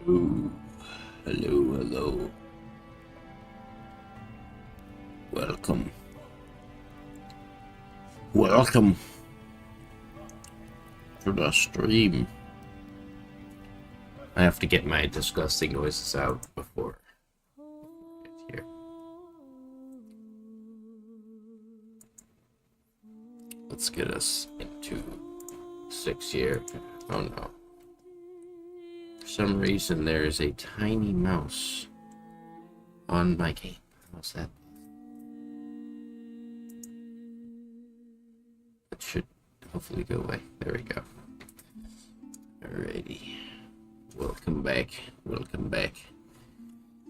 Hello, hello, hello. Welcome, welcome to the stream. I have to get my disgusting noises out before I get here. Let's get us into 6 here. Oh no. For some reason, there is a tiny mouse on my game. How's that? That should hopefully go away. There we go. Alrighty. Welcome back. Welcome back.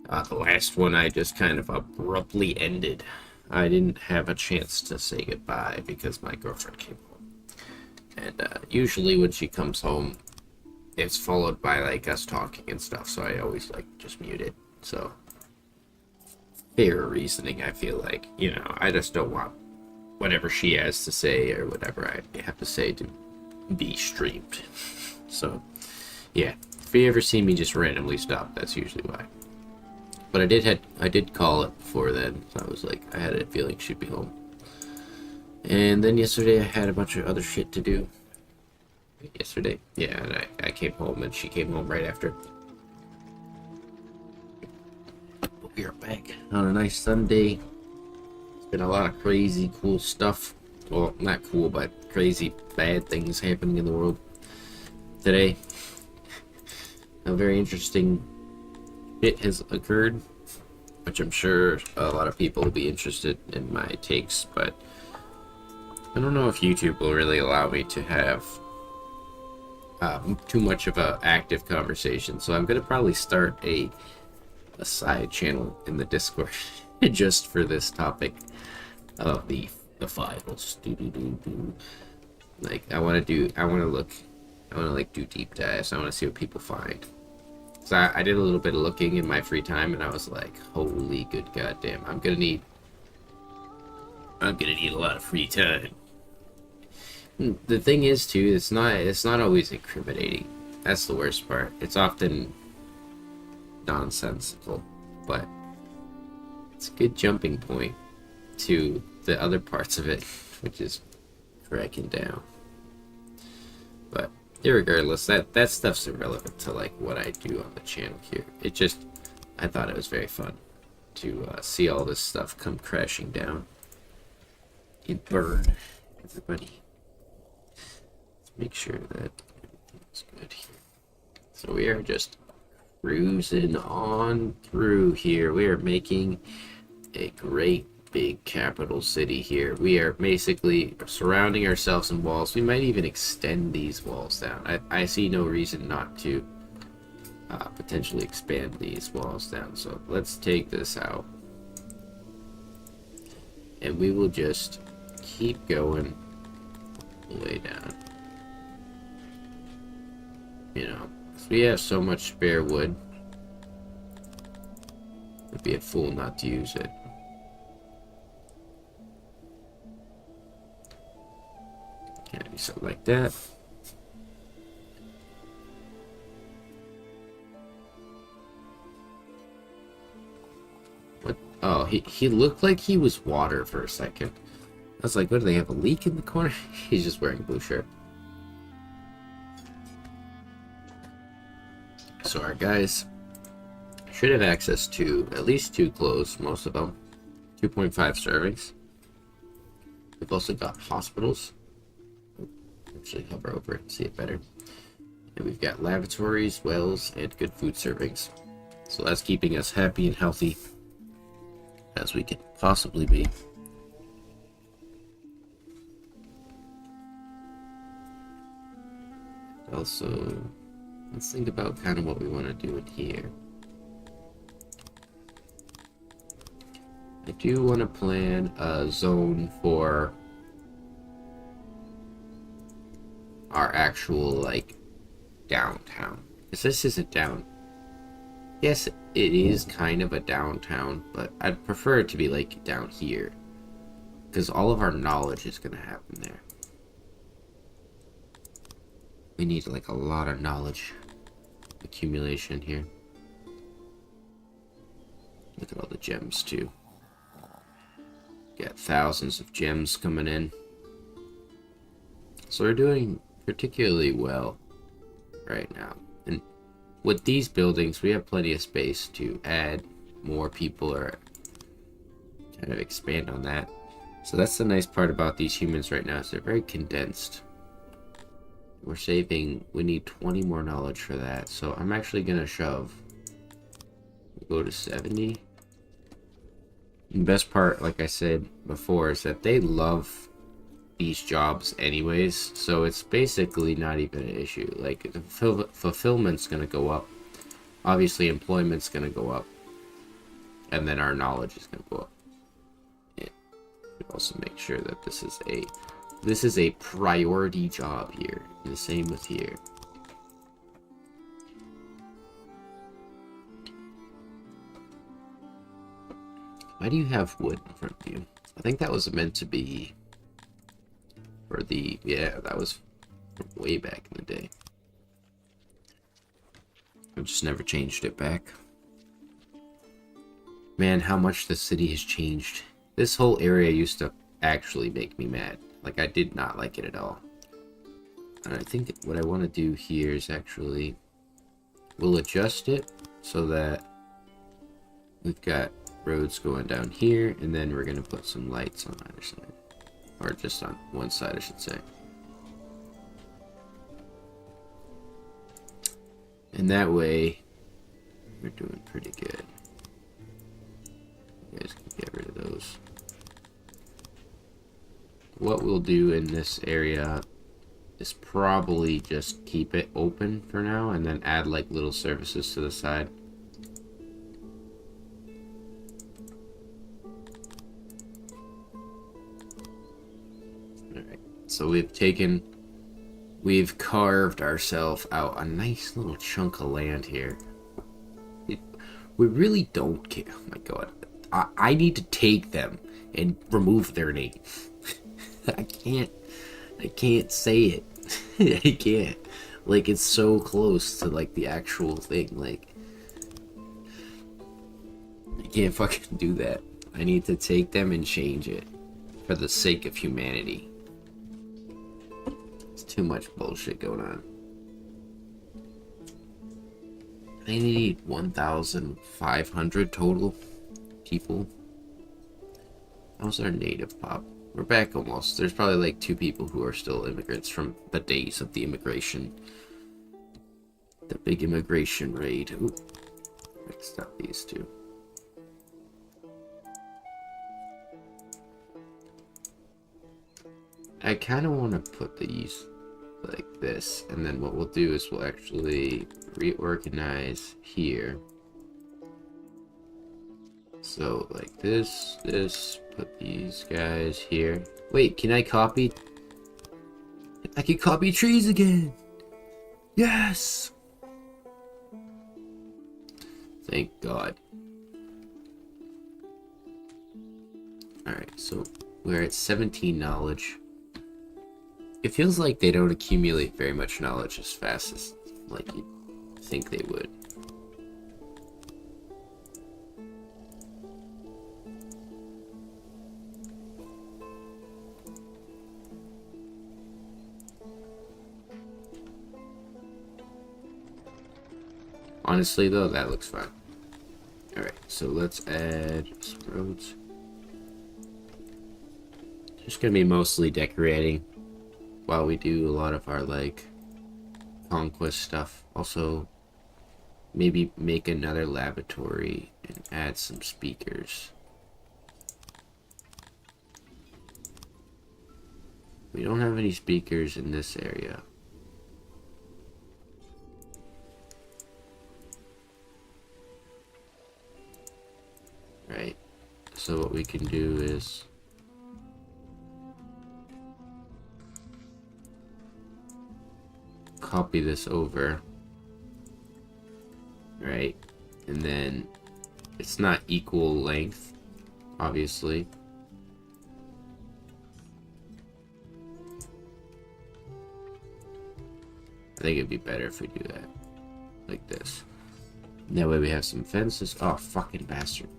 The last one I just kind of abruptly ended. I didn't have a chance to say goodbye because my girlfriend came home. And usually when she comes home, it's followed by like us talking and stuff, so I always like just mute it. So fair reasoning, I feel like, I just don't want whatever she has to say or whatever I have to say to be streamed. So yeah, if you ever see me just randomly stop, that's usually why. But I did call it before then, so I was like, I had a feeling she'd be home. And then yesterday I had a bunch of other shit to do. Yesterday, yeah, and I came home and she came home right after. But we are back on a nice Sunday. It's been a lot of crazy cool stuff. Well, not cool, but crazy bad things happening in the world today. A very interesting bit has occurred, which I'm sure a lot of people will be interested in my takes, but I don't know if YouTube will really allow me to have too much of a active conversation, so I'm gonna probably start a side channel in the Discord just for this topic of the files. Like I want to do deep dives. I want to see what people find. So I did a little bit of looking in my free time, and I was like, holy good goddamn, I'm gonna need a lot of free time. The thing is too, it's not always incriminating. That's the worst part. It's often nonsensical, but it's a good jumping point to the other parts of it, which is cracking down. But irregardless, that stuff's irrelevant to like what I do on the channel here. I thought it was very fun to see all this stuff come crashing down. It burned everybody. Make sure that everything's good here. So we are just cruising on through here. We are making a great big capital city here. We are basically surrounding ourselves in walls. We might even extend these walls down. I see no reason not to potentially expand these walls down. So let's take this out. And we will just keep going way down. We have so much spare wood. I'd be a fool not to use it. Can I do something like that? What? Oh, he looked like he was water for a second. I was like, what, do they have a leak in the corner? He's just wearing a blue shirt. So our guys should have access to at least 2 clothes, most of them. 2.5 servings. We've also got hospitals. Actually hover over it and see it better. And we've got lavatories, wells, and good food servings. So that's keeping us happy and healthy as we can possibly be. Also, let's think about kind of what we want to do in here. I do want to plan a zone for our actual, like, downtown. Because this isn't down. Yes, it is kind of a downtown, but I'd prefer it to be, like, down here. Because all of our knowledge is going to happen there. We need, like, a lot of knowledge. accumulation here. Look at all the gems too. Got thousands of gems coming in. So we're doing particularly well right now. And with these buildings, we have plenty of space to add more people or kind of expand on that. So that's the nice part about these humans right now, is they're very condensed. We're saving, we need 20 more knowledge for that. So I'm actually gonna shove. We'll go to 70. The best part, like I said before, is that they love these jobs anyways, so it's basically not even an issue. Like, the fulfillment's gonna go up, obviously employment's gonna go up, and then our knowledge is gonna go up. And also make sure that this is a priority job here, and the same with here. Why do you have wood in front of you? I think that was meant to be for the... Yeah, that was from way back in the day. I've just never changed it back. Man, how much the city has changed. This whole area used to actually make me mad. Like, I did not like it at all. And I think what I want to do here is actually... We'll adjust it so that we've got roads going down here, and then we're gonna put some lights on either side, or just on one side, I should say. And that way, we're doing pretty good. You guys can get rid of those. What we'll do in this area is probably just keep it open for now, and then add like little services to the side. So we've carved ourselves out a nice little chunk of land here. We really don't care. Oh my god. I need to take them and remove their name. I can't say it. I can't. Like, it's so close to like the actual thing. Like, I can't fucking do that. I need to take them and change it for the sake of humanity. Too much bullshit going on. They need 1,500 total people. How's our native pop? We're back almost. There's probably like 2 people who are still immigrants from the days of the immigration. The big immigration raid. Ooh. Mixed up these two. I kind of want to put these like this, and then what we'll do is we'll actually reorganize here. So like this, put these guys here. Wait, can I copy? I can copy trees again! Yes! Thank God. Alright, so we're at 17 knowledge. It feels like they don't accumulate very much knowledge as fast as like you'd think they would. Honestly though, that looks fine. Alright, so let's add some roads. Just gonna be mostly decorating while we do a lot of our like conquest stuff. Also, maybe make another laboratory and add some speakers. We don't have any speakers in this area. Right, so what we can do is copy this over, right? And then it's not equal length, obviously. I think it'd be better if we do that. like this. That way we have some fences. Oh, fucking bastard.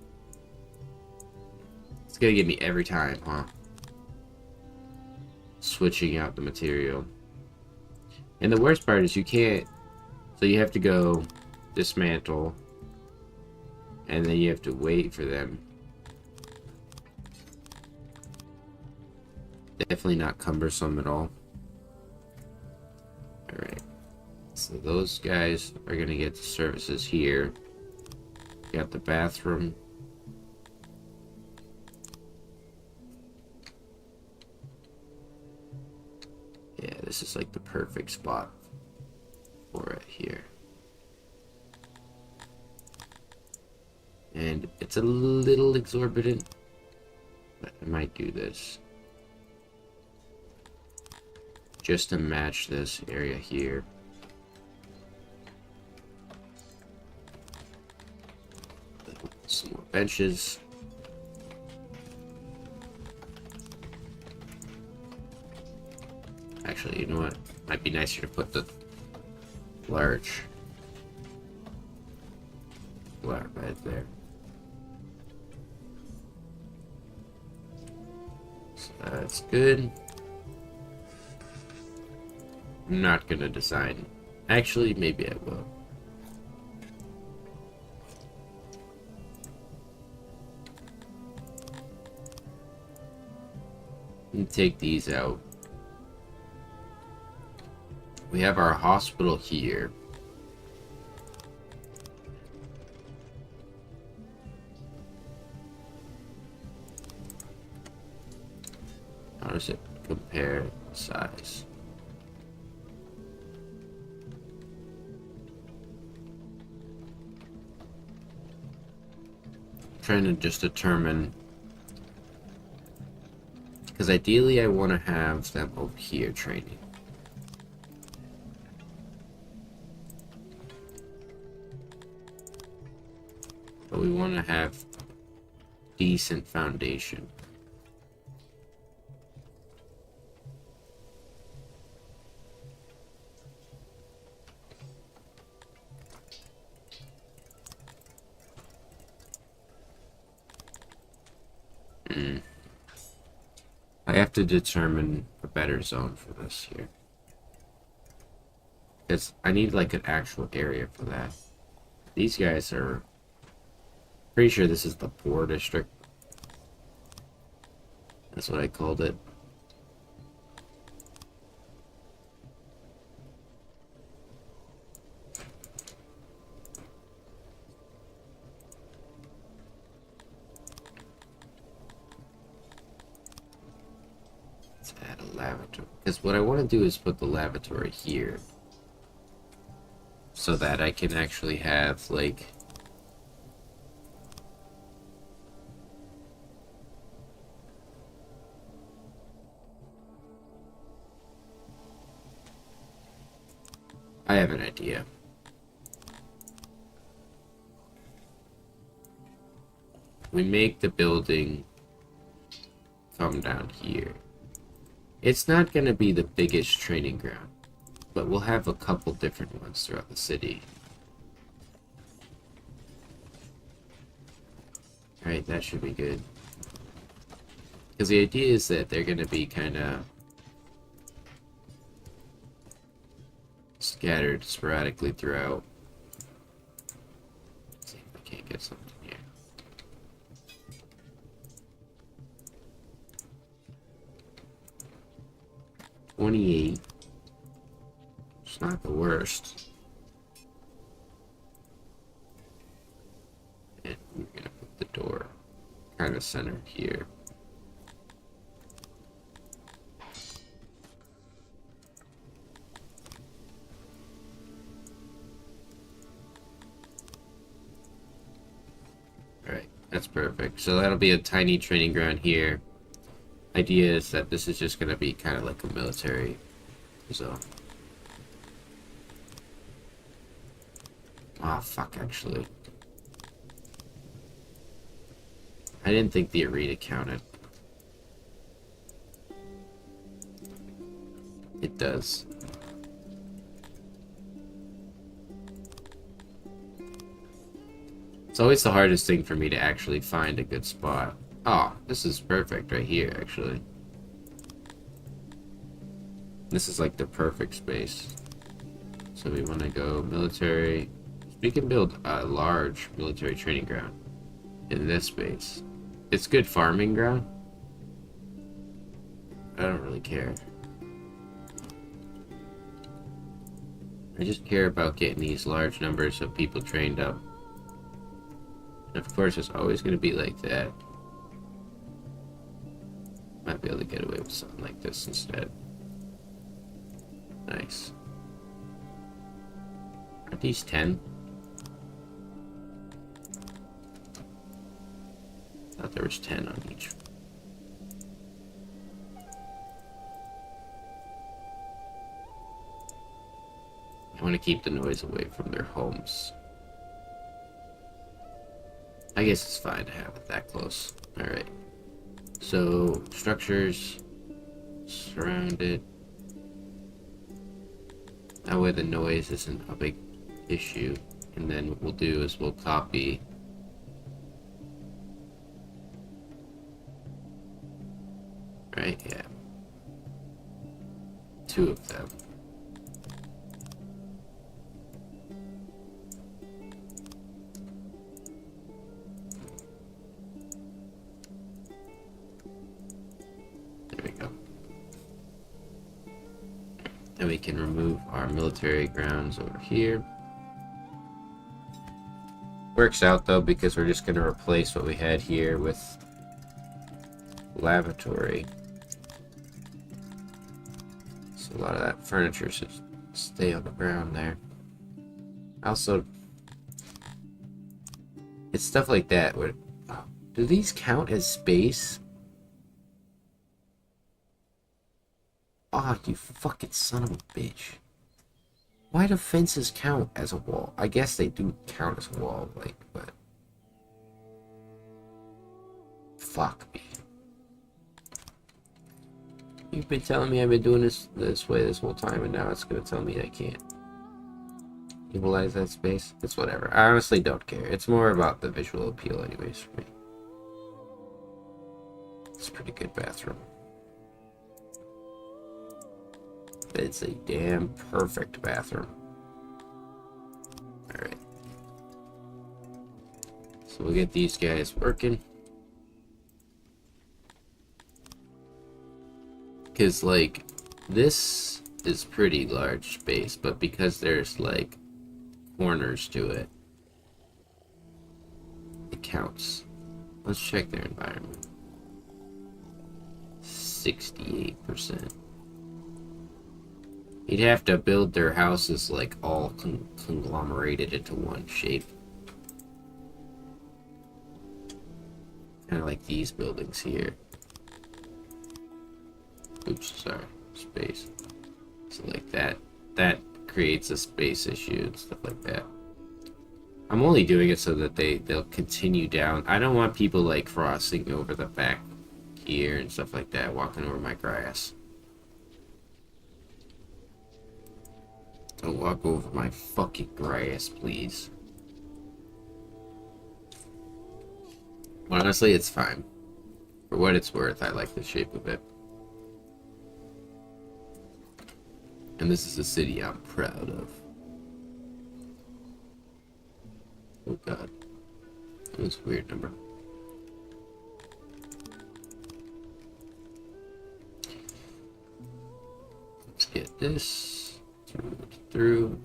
It's gonna get me every time, huh? Switching out the material. And the worst part is you can't... So you have to go dismantle. And then you have to wait for them. Definitely not cumbersome at all. Alright. So those guys are gonna get the services here. Got the bathroom. Yeah, this is like the perfect spot for it here. And it's a little exorbitant, but I might do this. Just to match this area here. Some more benches. Actually, you know what? Might be nicer to put the large flat right there. So that's good. I'm not gonna design. Actually, maybe I will. And take these out. We have our hospital here. How does it compare size? Trying to just determine, because ideally I want to have them over here training. But we want to have decent foundation. I have to determine a better zone for this here. Because I need like an actual area for that. These guys are... Pretty sure this is the poor district. That's what I called it. Let's add a lavatory. Because what I want to do is put the lavatory here. So that I can actually have, like... I have an idea. We make the building come down here. It's not going to be the biggest training ground, but we'll have a couple different ones throughout the city. Alright, that should be good. Because the idea is that they're going to be kind of scattered sporadically throughout. Let's see if I can't get something here. $28. It's not the worst. And we're gonna put the door kind of centered here. Alright, that's perfect. So that'll be a tiny training ground here. Idea is that this is just gonna be kind of like a military zone. Ah, fuck, actually. I didn't think the arena counted. It does. It's always the hardest thing for me to actually find a good spot. Oh, this is perfect right here, actually. This is like the perfect space. So we want to go military. We can build a large military training ground in this space. It's good farming ground. I don't really care. I just care about getting these large numbers of people trained up. And of course, it's always going to be like that. Might be able to get away with something like this instead. Nice. Are these 10? I thought there was 10 on each. I want to keep the noise away from their homes. I guess it's fine to have it that close. Alright. So, structures surrounded. That way the noise isn't a big issue. And then what we'll do is we'll copy right, yeah. 2 of them. There we go. And we can remove our military grounds over here. Works out though, because we're just going to replace what we had here with lavatory. So a lot of that furniture should stay on the ground there. Also, it's stuff like that where, do these count as space? Oh, you fucking son of a bitch. Why do fences count as a wall? I guess they do count as a wall, like, but... Fuck me. You've been telling me I've been doing this way this whole time, and now it's gonna tell me I can't. Equalize that space? It's whatever. I honestly don't care. It's more about the visual appeal anyways for me. It's a pretty good bathroom. It's a damn perfect bathroom. Alright. So we'll get these guys working. Because, like, this is pretty large space, but because there's, like, corners to it, it counts. Let's check their environment. 68%. You'd have to build their houses like all conglomerated into one shape. Kind of like these buildings here. Oops, sorry, space. So like that creates a space issue and stuff like that. I'm only doing it so that they'll continue down. I don't want people like crossing over the back here and stuff like that, walking over my grass. Don't walk over my fucking grass, please. Well, honestly, it's fine. For what it's worth, I like the shape of it. And this is a city I'm proud of. Oh god. That was a weird number. Let's get this through.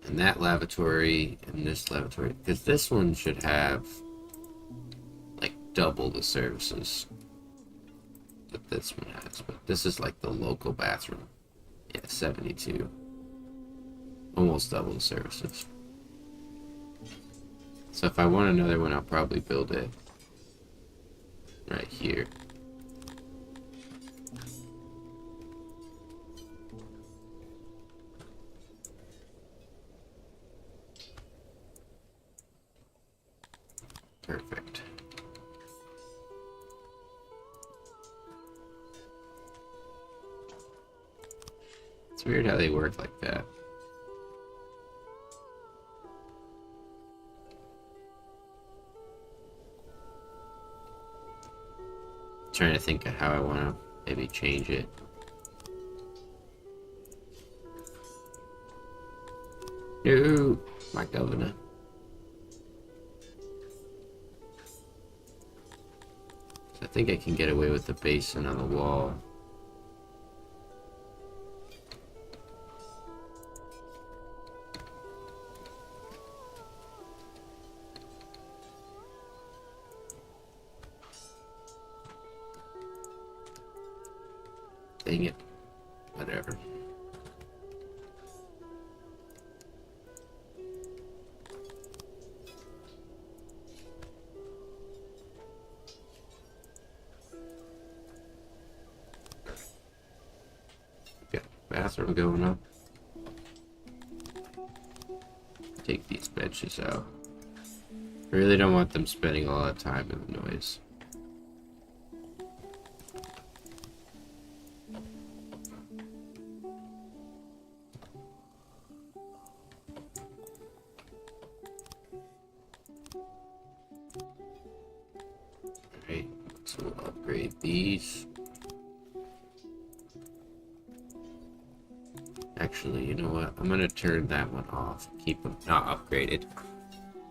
And that lavatory and this lavatory, because this one should have like double the services that this one has, but this is like the local bathroom. Yeah, 72. Almost double the services. So if I want another one, I'll probably build it right here. Perfect. It's weird how they work like that. trying to think of how I want to maybe change it. No, my governor. So I think I can get away with the basin on the wall. Dang it. Whatever. Got bathroom going up. Take these benches out. I really don't want them spending a lot of time in the noise. Alright, so we'll upgrade these. Actually, you know what? I'm gonna turn that one off. Keep them not upgraded.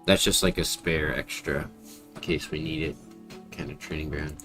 That's just like a spare extra in case we need it. Kind of training ground.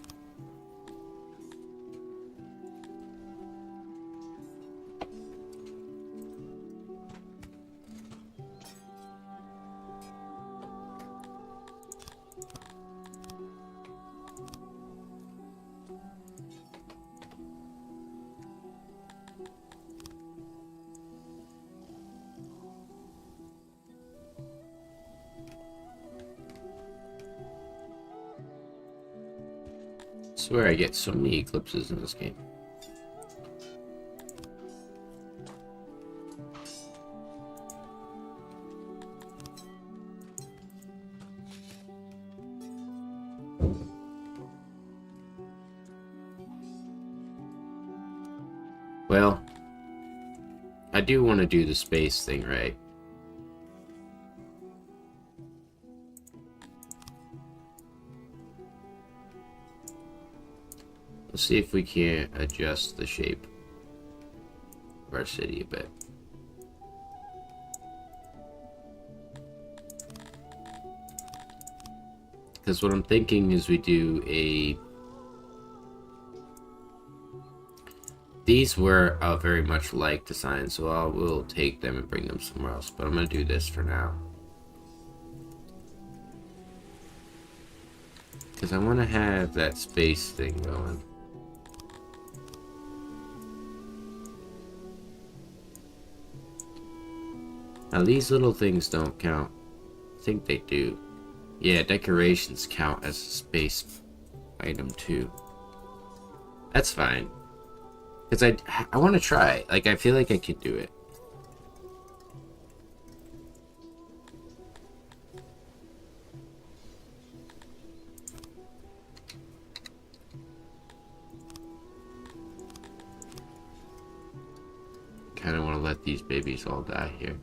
I swear I get so many eclipses in this game. Well, I do want to do the space thing right. Let's see if we can't adjust the shape of our city a bit. Because what I'm thinking is we do a... These were very much like design, so I will take them and bring them somewhere else. But I'm going to do this for now. Because I want to have that space thing going. Now these little things don't count. I think they do. Yeah, decorations count as a space item too. That's fine. Because I want to try. Like, I feel like I could do it. Kind of want to let these babies all die here.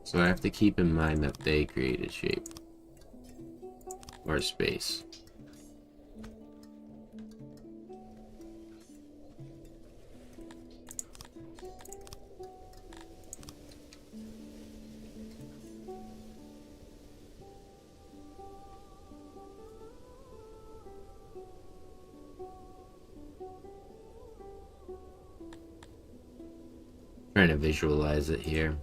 So I have to keep in mind that they created shape. Or space. Trying to visualize it here.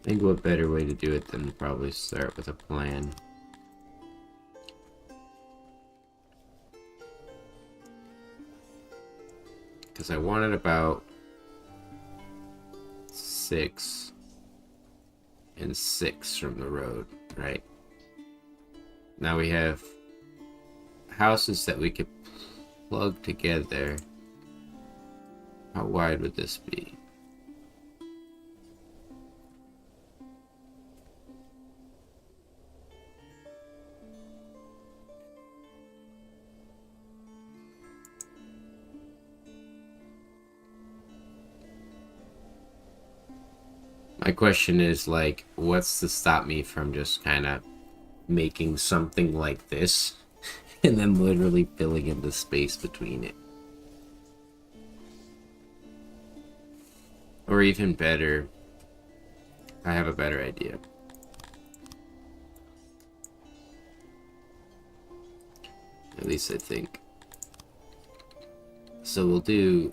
I think what better way to do it than to probably start with a plan. Because I wanted about 6 and 6 from the road, right? Now we have houses that we could plug together. How wide would this be? My question is, like, what's to stop me from just kind of making something like this and then literally filling in the space between it? Or even better, I have a better idea. At least I think. So we'll do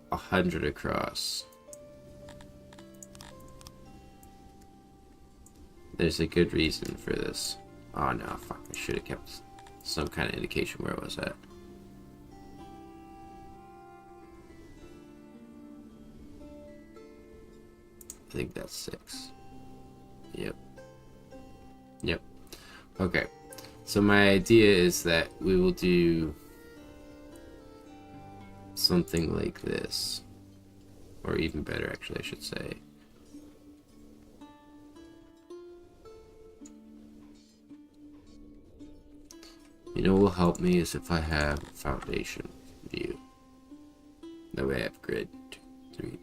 100 across. There's a good reason for this. Oh no, fuck, I should have kept some kind of indication where I was at. I think that's 6. Yep. Yep. Okay. So my idea is that we will do something like this. Or even better, actually, I should say. You know what will help me is if I have a foundation view. That way I have grid 2, 3.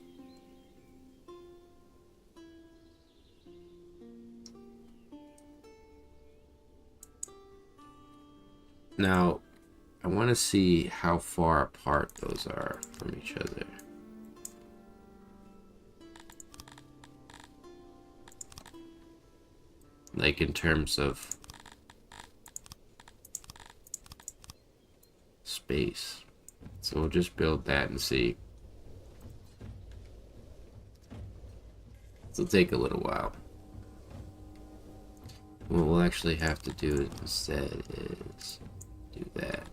Now, I want to see how far apart those are from each other. Like in terms of space. So we'll just build that and see. It'll take a little while. What we'll actually have to do instead is do that.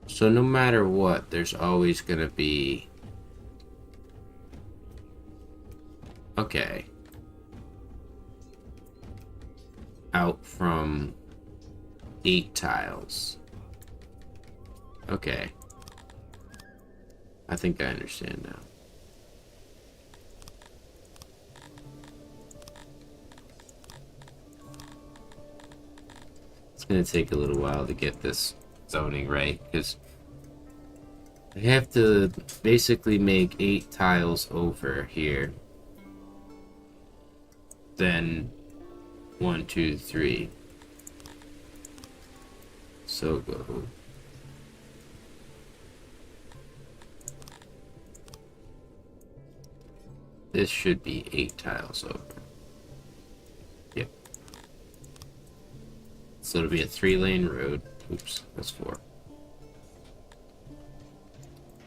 So no matter what, there's always gonna be... Okay. Out from 8 tiles. Okay. I think I understand now. It's gonna take a little while to get this zoning right, because I have to basically make 8 tiles over here. Then 1, 2, 3. So go. This should be 8 tiles over. Yep. So it'll be a 3-lane road. Oops, that's 4.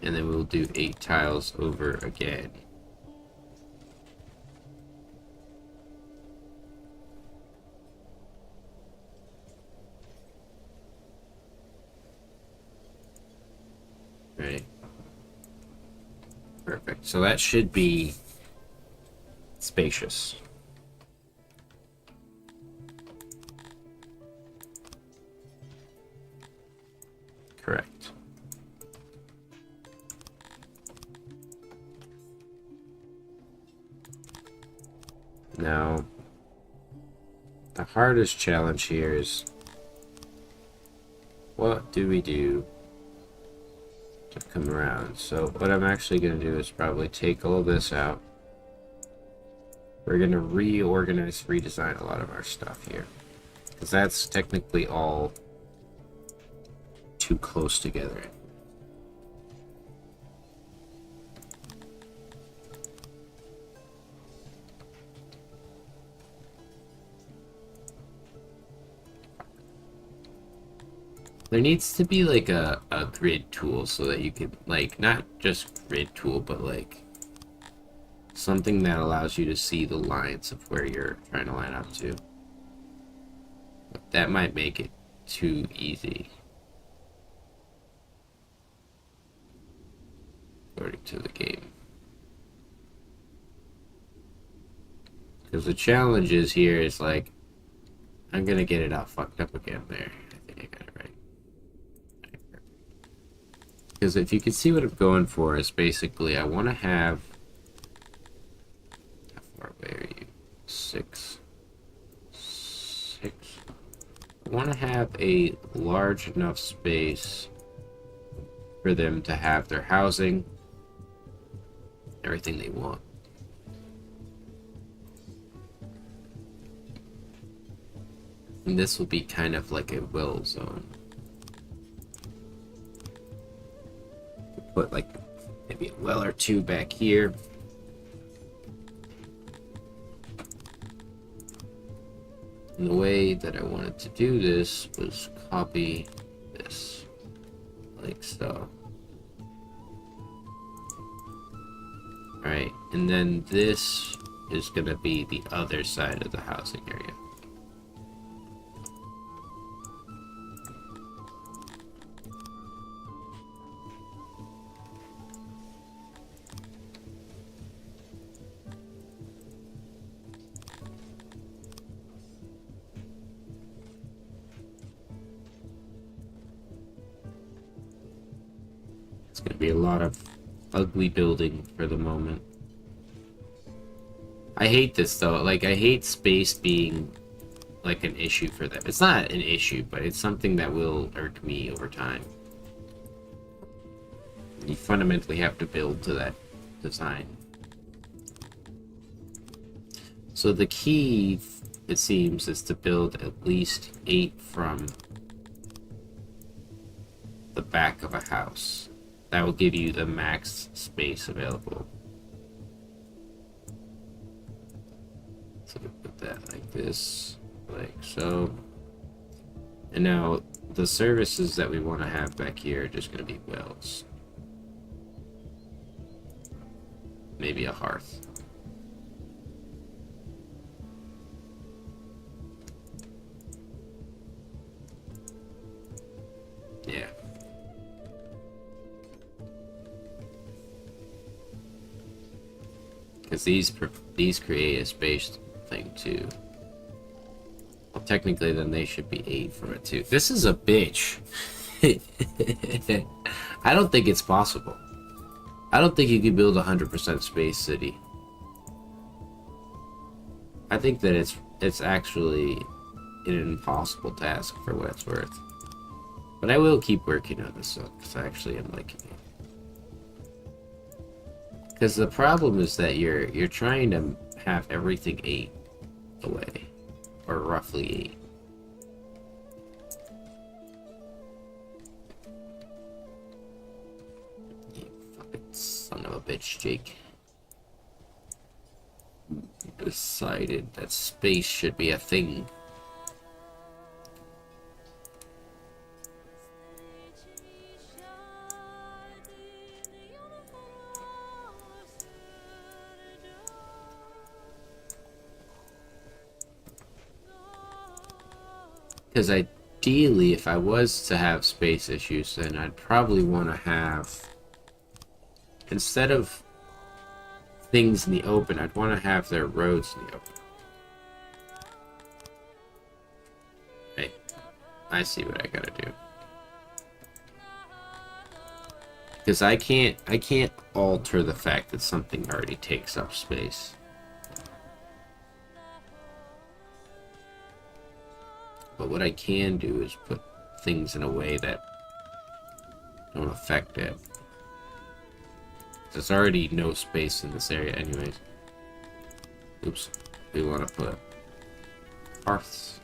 And then we'll do 8 tiles over again. Right. Perfect. So that should be spacious. Correct. Now, the hardest challenge here is, what do we do to come around? So what I'm actually going to do is probably take all of this out. We're going to reorganize, redesign a lot of our stuff here, because that's technically all too close together. There needs to be like a grid tool so that you could, like, not just grid tool, but like something that allows you to see the lines of where you're trying to line up to. But that might make it too easy, according to the game. Because the challenge is here is like, I'm gonna get it all fucked up again there. I think I got it right. Because if you can see what I'm going for is basically I want to have, how far away are you? 6. I want to have a large enough space for them to have their housing, everything they want. And this will be kind of like a well zone. Put like maybe a well or two back here. And the way that I wanted to do this was copy this, like so. Alright, and then this is going to be the other side of the housing area. It's going to be a lot of ugly building for the moment. I hate this though. Like, I hate space being like an issue for them. It's not an issue, but it's something that will irk me over time. You fundamentally have to build to that design. So the key, it seems, is to build at least 8 from the back of a house. That will give you the max space available. So we put that like this, like so. And now the services that we want to have back here are just going to be wells. Maybe a hearth. Yeah. Because these create a space thing too. Well, technically, then they should be 8 from it too. This is a bitch. I don't think it's possible. I don't think you can build a 100% space city. I think that it's actually an impossible task for what it's worth. But I will keep working on this because I actually am liking it. Because the problem is that you're trying to have everything 8 away, or roughly 8. You fucking son of a bitch, Jake. You decided that space should be a thing. Because ideally, if I was to have space issues, then I'd probably want to have, instead of things in the open, I'd want to have their roads in the open. Hey, I see what I gotta do. Because I can't alter the fact that something already takes up space. But what I can do is put things in a way that don't affect it. There's already no space in this area anyways. Oops. We want to put hearths.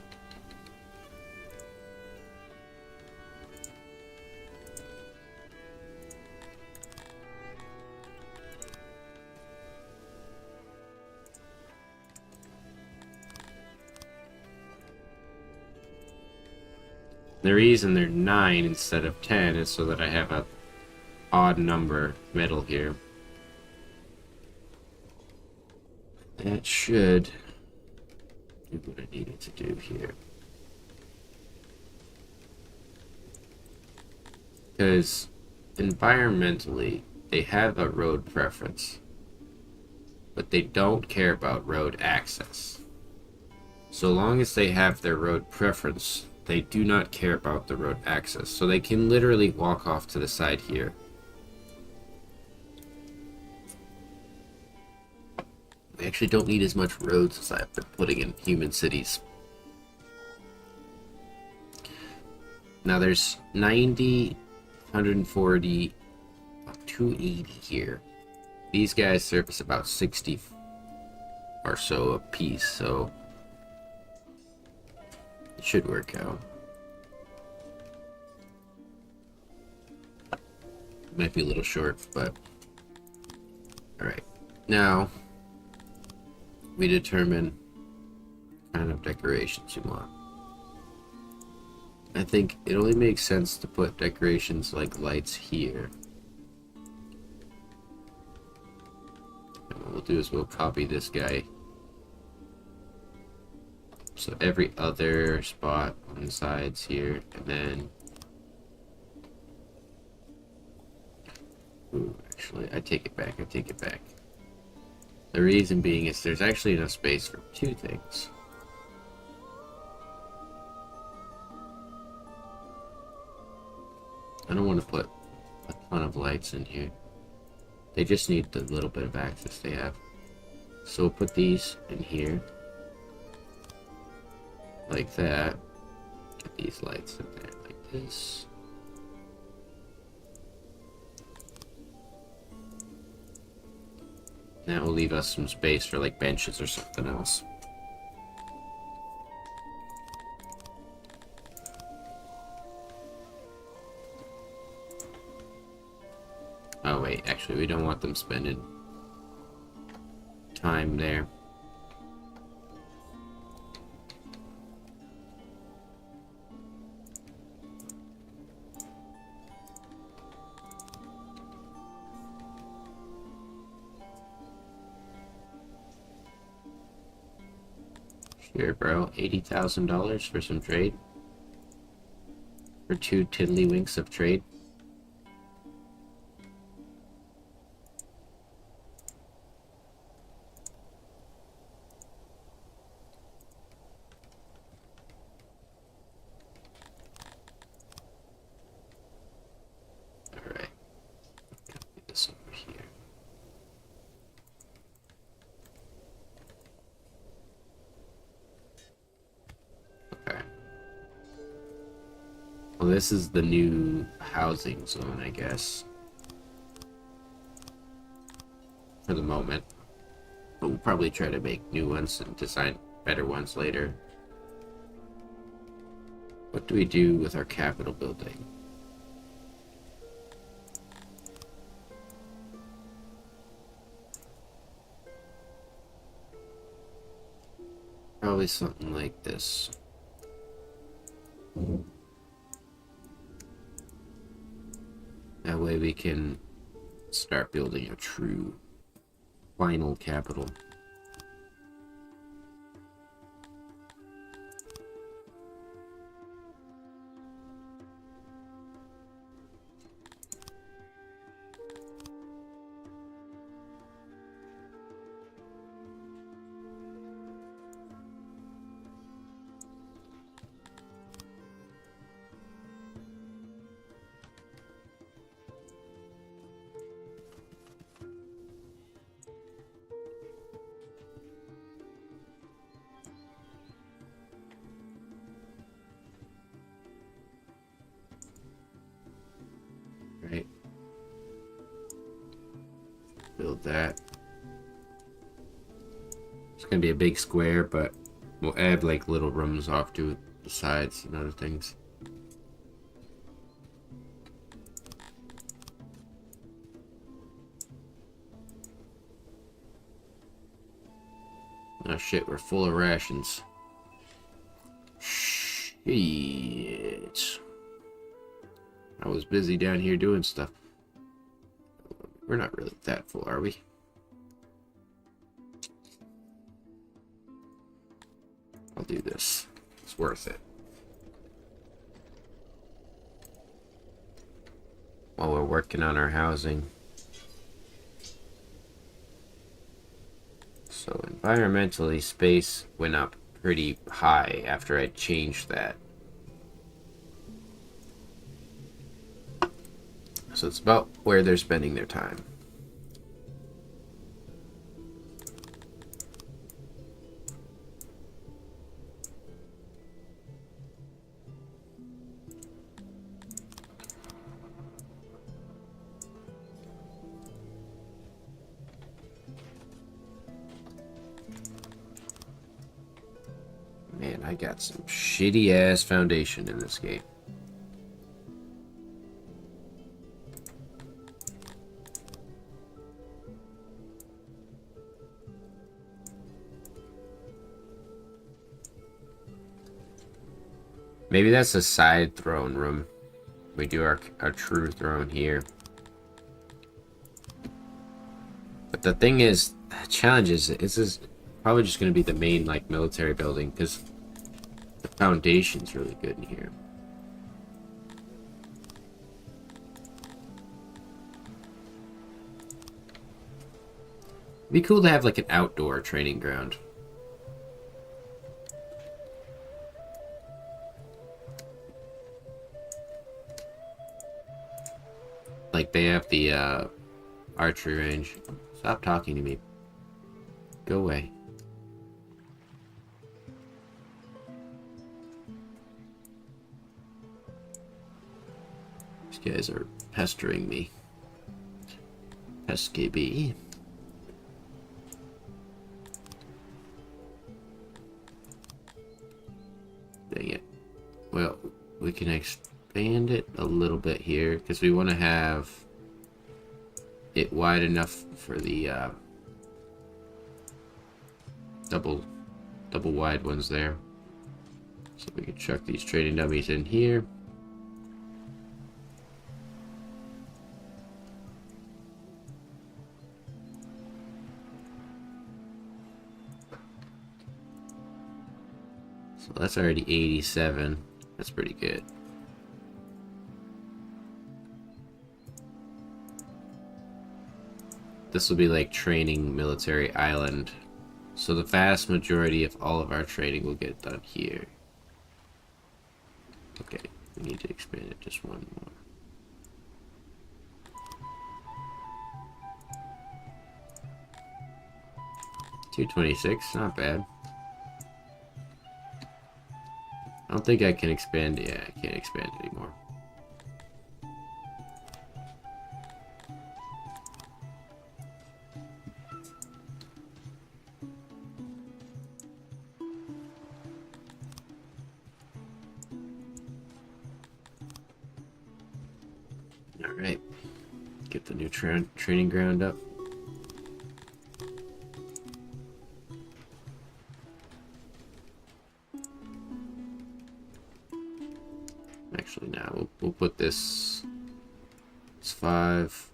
The reason they're 9 instead of 10 is so that I have a odd number middle here. That should do what I needed to do here. Because environmentally, they have a road preference, but they don't care about road access. So long as they have their road preference, they do not care about the road access. So they can literally walk off to the side here. We actually don't need as much roads as I've been putting in human cities. Now there's 90, 140, 280 here. These guys service about 60 or so a piece, so it should work out. Might be a little short, but alright. Now we determine what kind of decorations you want. I think it only makes sense to put decorations like lights here. And what we'll do is we'll copy this guy. So every other spot on the sides here, and then... Ooh, actually, I take it back, The reason being is there's actually enough space for 2 things. I don't want to put a ton of lights in here. They just need the little bit of access they have. So we'll put these in here. Like that. Get these lights in there like this. That will leave us some space for like benches or something else. Oh wait, actually we don't want them spending time there. Sure, bro. $80,000 for some trade. For 2 tiddlywinks of trade. Alright. Copy this over here. Well, this is the new housing zone, I guess. For the moment. But we'll probably try to make new ones and design better ones later. What do we do with our Capitol building? Probably something like this. That way we can start building a true final capital. Right. Build that. It's gonna be a big square, but we'll add like little rooms off to the sides and other things. Oh shit, we're full of rations. Shit. Alright. I was busy down here doing stuff. We're not really that full, are we? I'll do this. It's worth it. While we're working on our housing. So environmentally, space went up pretty high after I changed that. So it's about where they're spending their time. Man, I got some shitty ass foundation in this game. Maybe that's a side throne room. We do our true throne here. But the thing is, the challenge is, this is probably just going to be the main, like, military building, because the foundation's really good in here. It'd be cool to have, like, an outdoor training ground. Like, they have the, archery range. Stop talking to me. Go away. These guys are pestering me. Pesky bee. Dang it. Well, we can expand it a little bit here because we want to have it wide enough for the double wide ones there. So we can chuck these trading dummies in here. So that's already 87. That's pretty good. This will be like training military island. So the vast majority of all of our training will get done here. Okay, we need to expand it just one more. $226, not bad. I don't think I can expand. Yeah, I can't expand anymore. All right, get the new training ground up. Actually, now we'll put this. It's 5.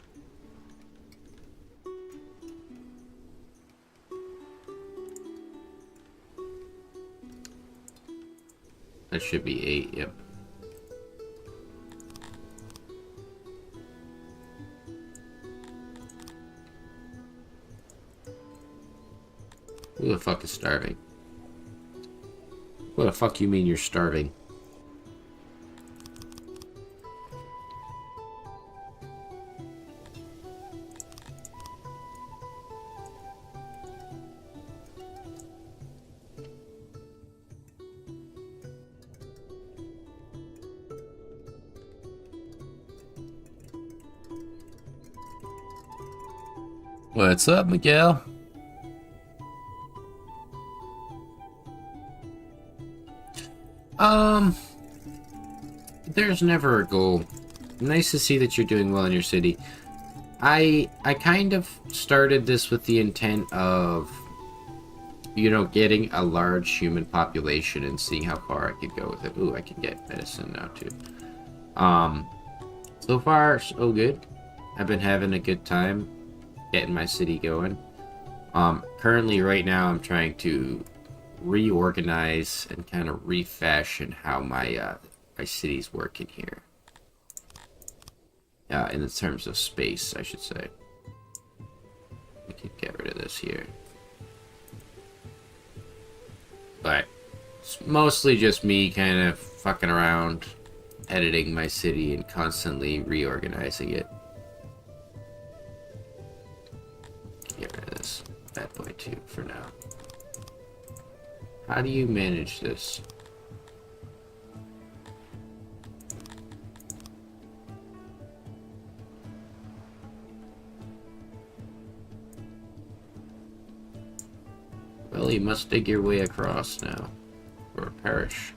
That should be 8. Yep. Who the fuck is starving? What the fuck you mean you're starving? What's up, Miguel? There's never a goal. Nice to see that you're doing well in your city. I kind of started this with the intent of getting a large human population and seeing how far I could go with it. Ooh, I can get medicine now too. So far so good. I've been having a good time getting my city going. Currently right now I'm trying to reorganize and kind of refashion how my cities work in here. In the terms of space, I should say. We can get rid of this here. But it's mostly just me kind of fucking around, editing my city and constantly reorganizing it. Get rid of this bad boy too for now. How do you manage this? Well, you must dig your way across now, or perish.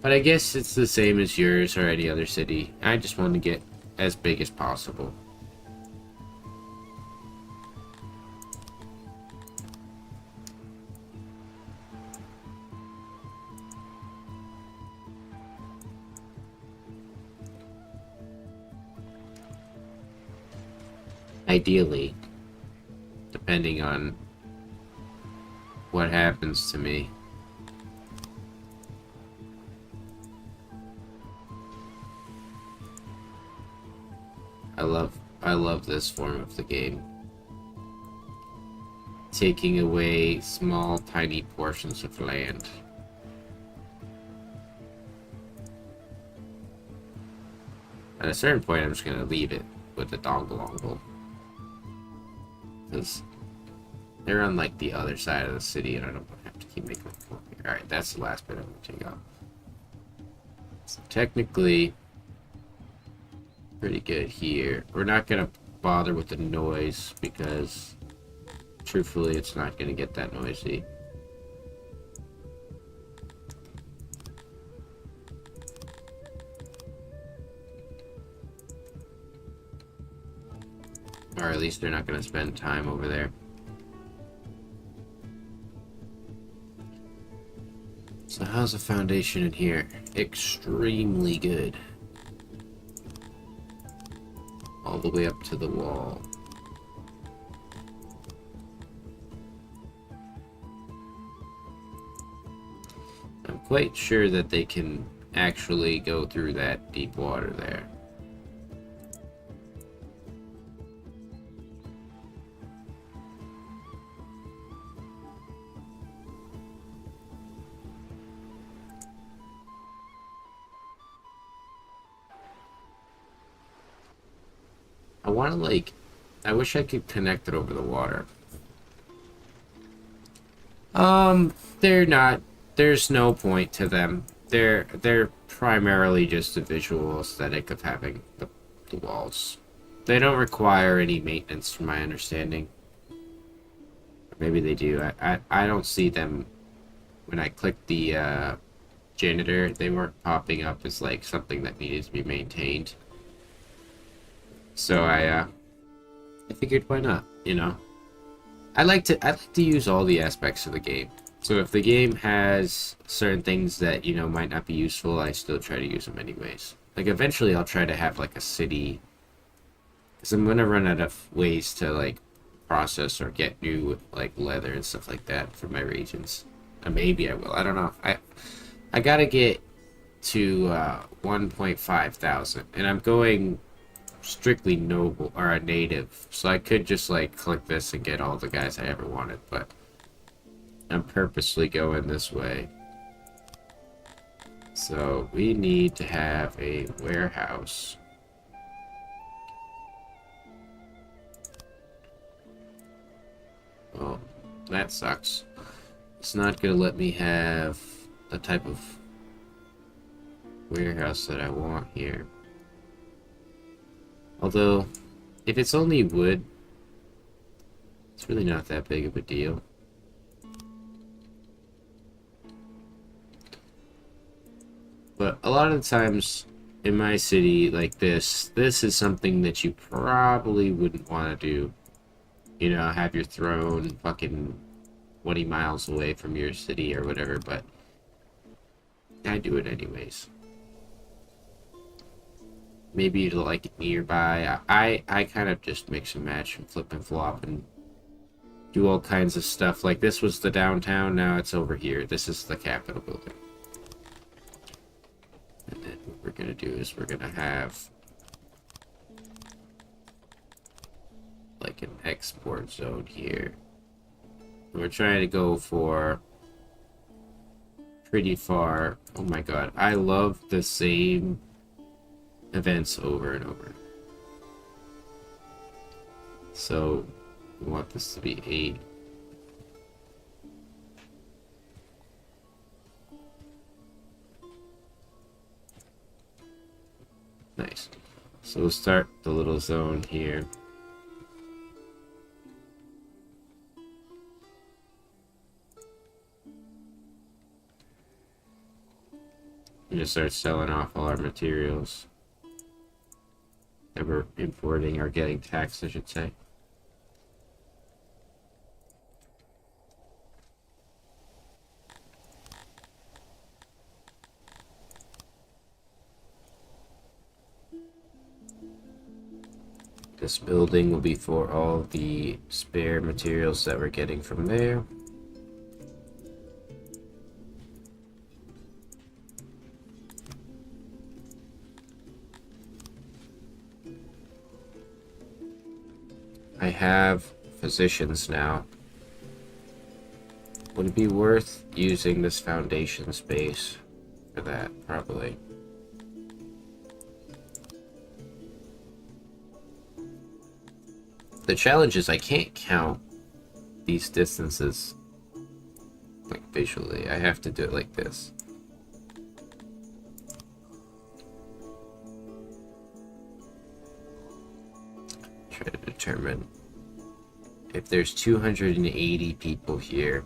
But I guess it's the same as yours or any other city. I just want to get as big as possible. Ideally, depending on what happens to me. I love this form of the game. Taking away small, tiny portions of land. At a certain point, I'm just gonna leave it with the dongle. Because they're on like the other side of the city and I don't have to keep making them come here. Alright, that's the last bit I'm going to take off. So technically, pretty good here. We're not going to bother with the noise because truthfully it's not going to get that noisy. Or at least they're not going to spend time over there. So how's the foundation in here? Extremely good. All the way up to the wall. I'm quite sure that they can actually go through that deep water there. I want to like, I wish I could connect it over the water. They're not, there's no point to them. They're primarily just the visual aesthetic of having the walls. They don't require any maintenance from my understanding. Maybe they do. I don't see them when I click the janitor. They weren't popping up as like something that needed to be maintained. So I figured why not, you know. I like to use all the aspects of the game. So if the game has certain things that, you know, might not be useful, I still try to use them anyways. Like eventually I'll try to have like a city, because I'm gonna run out of ways to like process or get new like leather and stuff like that for my regions. And maybe I will. I don't know. I gotta get to 1.5 thousand, and I'm going strictly noble or a native, so I could just like click this and get all the guys I ever wanted, but I'm purposely going this way. So we need to have a warehouse. Well, that sucks. It's not gonna let me have the type of warehouse that I want here. Although, if it's only wood, it's really not that big of a deal. But a lot of the times, in my city like this is something that you probably wouldn't want to do. You know, have your throne fucking 20 miles away from your city or whatever, but I do it anyways. Maybe you like it nearby. I kind of just mix and match and flip and flop and do all kinds of stuff. Like this was the downtown, now it's over here. This is the Capitol building. And then what we're gonna do is we're gonna have like an export zone here. And we're trying to go for pretty far. Oh my god, I love the same events over and over. So we want this to be 8. Nice. So we'll start the little zone here. And just start selling off all our materials that we're importing or getting taxed, I should say. This building will be for all the spare materials that we're getting from there. I have physicians now. Would it be worth using this foundation space for that? Probably. The challenge is I can't count these distances like visually. I have to do it like this. Try to determine if there's 280 people here.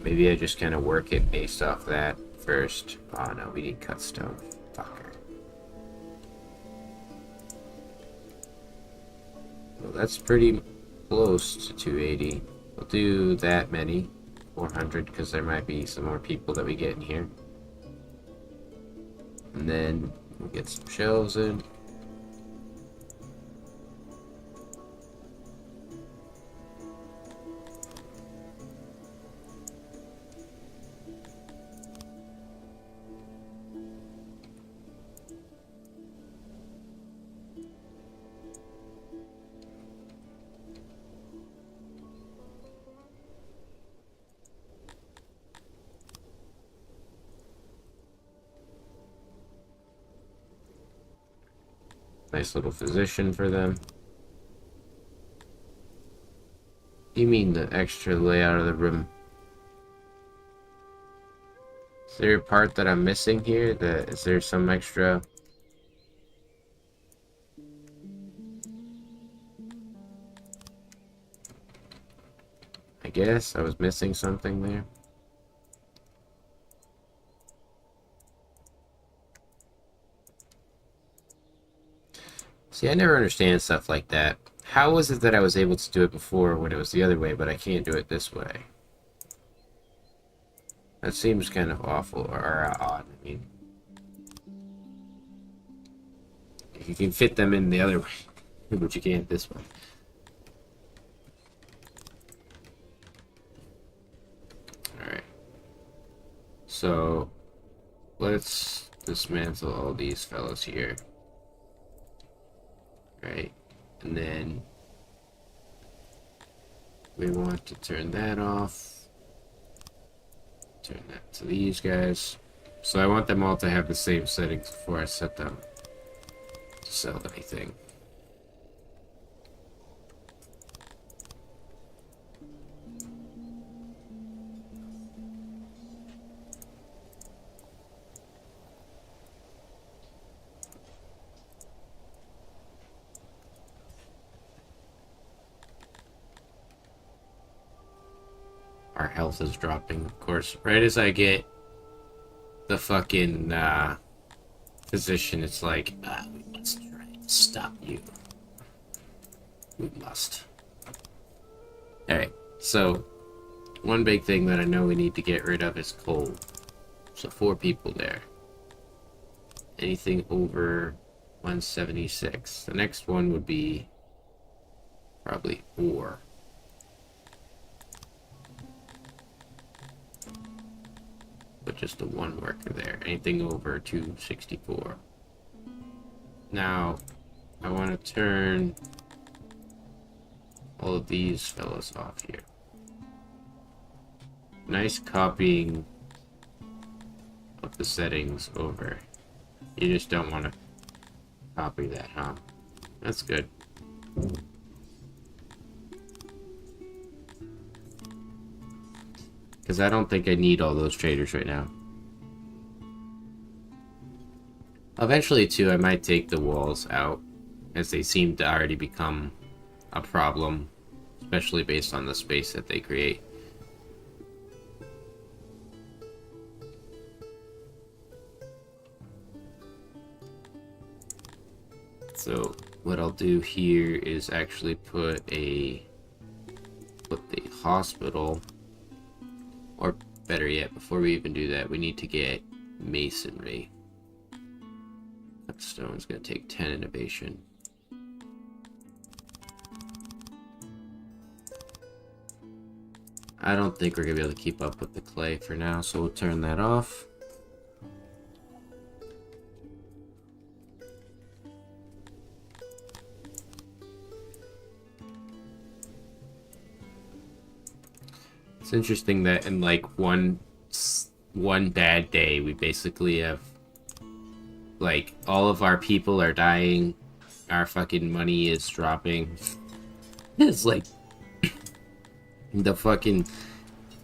Maybe I just kind of work it based off that first. Oh no, we need cut stone. Fucker. Well, that's pretty close to 280. We'll do that many. 400, because there might be some more people that we get in here. And then we'll get some shelves in. Nice little physician for them. You mean the extra layout of the room? Is there a part that I'm missing here? Is there some extra? I guess I was missing something there. See, I never understand stuff like that. How was it that I was able to do it before when it was the other way, but I can't do it this way? That seems kind of awful, or odd, I mean. You can fit them in the other way, but you can't this way. Alright. So, let's dismantle all these fellas here. Right, and then we want to turn that off, turn that to these guys. So I want them all to have the same settings before I set them to sell anything. Our health is dropping, of course. Right as I get the fucking, position, it's like, we must try to stop you. We must. Alright, so one big thing that I know we need to get rid of is coal. So 4 people there. Anything over 176. The next one would be probably ore. But just the 1 worker there. Anything over 264. Now, I want to turn all of these fellas off here. Nice copying of the settings over. You just don't want to copy that, huh? That's good. Because I don't think I need all those traders right now. Eventually, too, I might take the walls out, as they seem to already become a problem, especially based on the space that they create. So what I'll do here is actually put the hospital, or better yet, before we even do that, we need to get masonry. That stone's gonna take 10 innovation. I don't think we're gonna be able to keep up with the clay for now, so we'll turn that off. It's interesting that in like one bad day, we basically have like all of our people are dying, our fucking money is dropping. It's like the fucking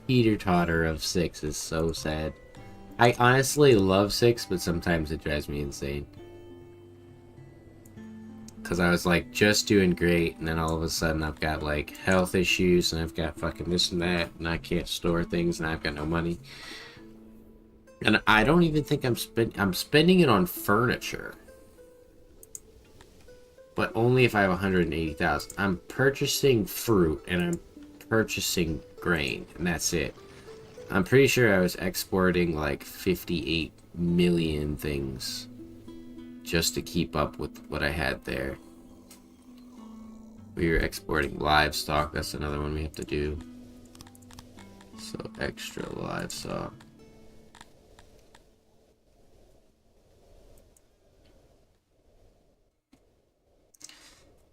teeter-totter of 6 is so sad. I honestly love 6, but sometimes it drives me insane. Because I was like just doing great, and then all of a sudden I've got like health issues, and I've got fucking this and that, and I can't store things, and I've got no money. And I don't even think I'm spending it on furniture. But only if I have 180,000. I'm purchasing fruit, and I'm purchasing grain, and that's it. I'm pretty sure I was exporting like 58 million things just to keep up with what I had there. We were exporting livestock. That's another one we have to do. So extra livestock.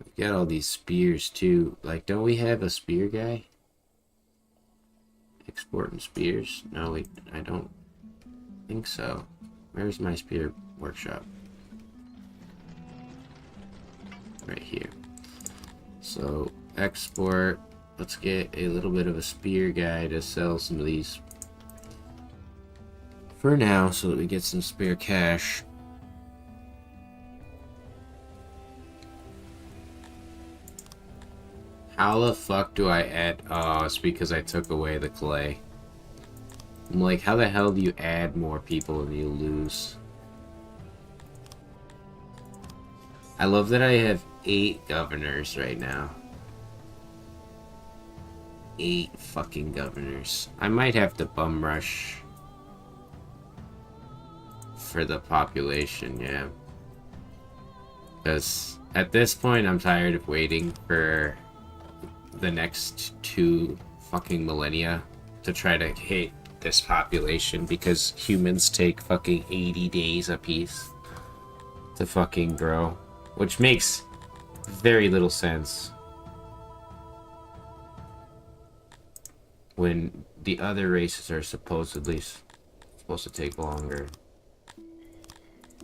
We got all these spears too. Like, don't we have a spear guy? Exporting spears? No, I don't think so. Where's my spear workshop? Right here. So export. Let's get a little bit of a spear guy to sell some of these for now, so that we get some spare cash. How the fuck do I add? Oh, it's because I took away the clay. I'm like, how the hell do you add more people and you lose? I love that I have 8 governors right now. 8 fucking governors. I might have to bum rush for the population, yeah. Because at this point, I'm tired of waiting for the next 2 fucking millennia to try to hit this population, because humans take fucking 80 days apiece to fucking grow, which makes very little sense when the other races are supposedly supposed to take longer.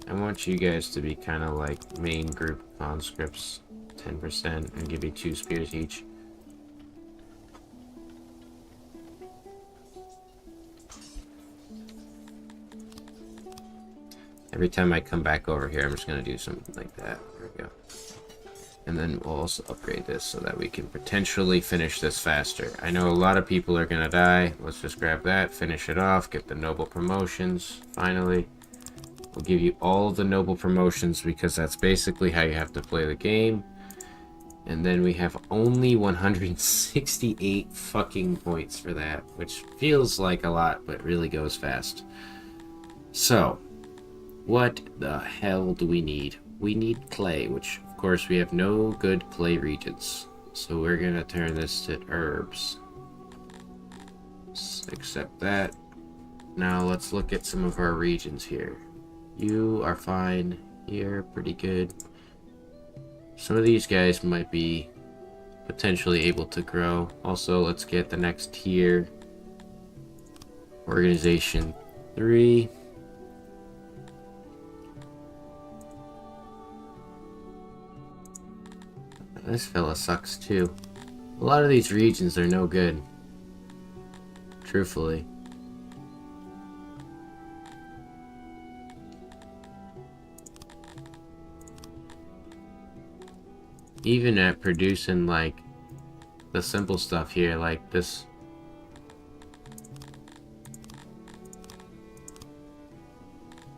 I want you guys to be kind of like main group conscripts, 10%, and give you 2 spears each. Every time I come back over here, I'm just going to do something like that. There we go. And then we'll also upgrade this so that we can potentially finish this faster. I know a lot of people are going to die. Let's just grab that, finish it off, get the noble promotions, finally. We'll give you all the noble promotions because that's basically how you have to play the game. And then we have only 168 fucking points for that, which feels like a lot, but really goes fast. So, what the hell do we need? We need clay, which of course we have no good clay regions. So we're gonna turn this to herbs. Let's accept that. Now let's look at some of our regions here. You are fine. You're pretty good. Some of these guys might be potentially able to grow. Also, let's get the next tier. Organization 3. This fella sucks too. A lot of these regions are no good. Truthfully. Even at producing like the simple stuff here, like this.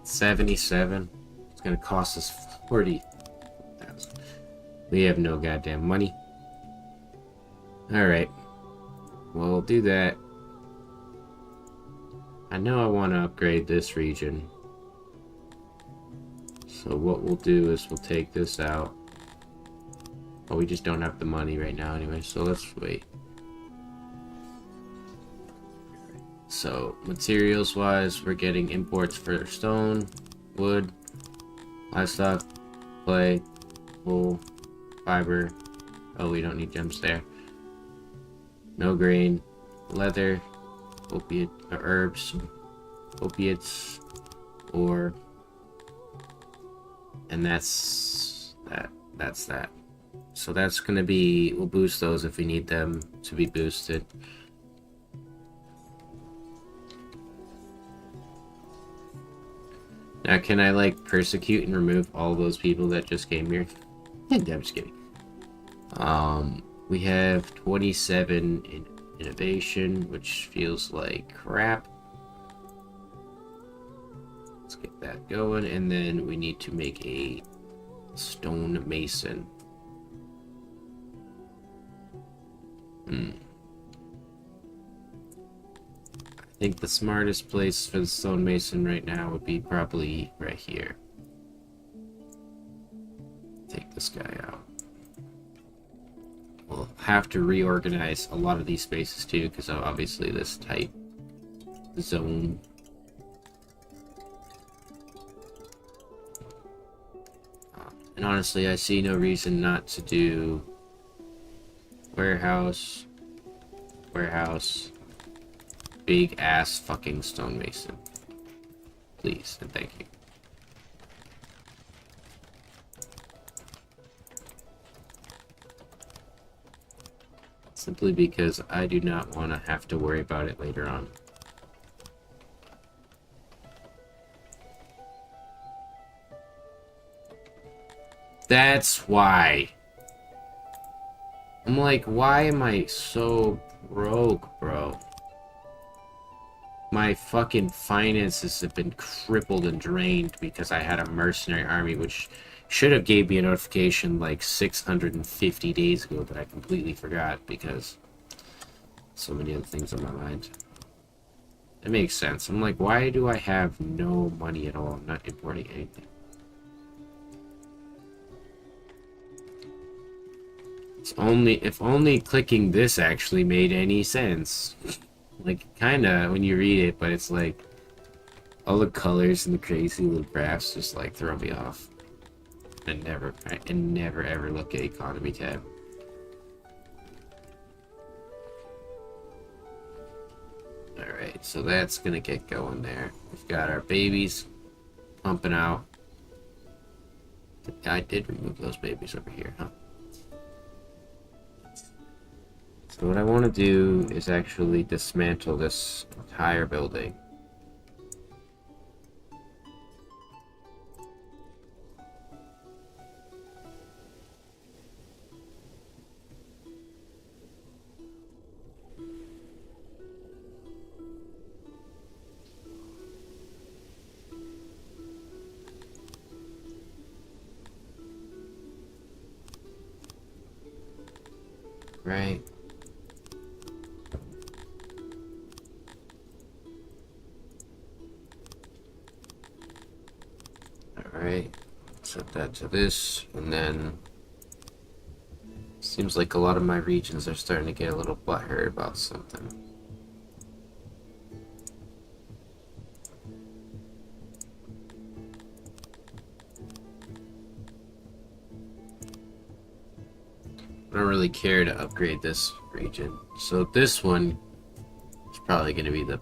$77. It's gonna cost us 40,000. We have no goddamn money. Alright. We'll do that. I know I want to upgrade this region. So what we'll do is we'll take this out. Oh, we just don't have the money right now anyway, so let's wait. So, materials wise, we're getting imports for stone, wood, livestock, clay, wool, fiber. Oh, we don't need gems there. No grain, leather, opiate, herbs, opiates, ore, and that's that. So that's gonna be, we'll boost those if we need them to be boosted. Now, can I, like, persecute and remove all those people that just came here? I'm just kidding. We have 27 in innovation, which feels like crap. Let's get that going, and then we need to make a stone mason. I think the smartest place for the stonemason right now would be probably right here. Take this guy out. We'll have to reorganize a lot of these spaces too, because obviously this tight zone. And honestly, I see no reason not to do warehouse, big ass fucking stonemason. Please and thank you. Simply because I do not want to have to worry about it later on. That's why. I'm like, why am I so broke, bro? My fucking finances have been crippled and drained because I had a mercenary army, which should have gave me a notification like 650 days ago that I completely forgot because so many other things on my mind. It makes sense. I'm like, why do I have no money at all? I'm not importing anything. If only clicking this actually made any sense. Like, kinda, when you read it, but it's like, all the colors and the crazy little graphs just, like, throw me off. And never ever look at economy tab. Alright, so that's gonna get going there. We've got our babies pumping out. I did remove those babies over here, huh? So what I want to do is actually dismantle this entire building. Right. Alright. Set that to this, and then seems like a lot of my regions are starting to get a little butthurt about something. I don't really care to upgrade this region. So this one is probably going to be the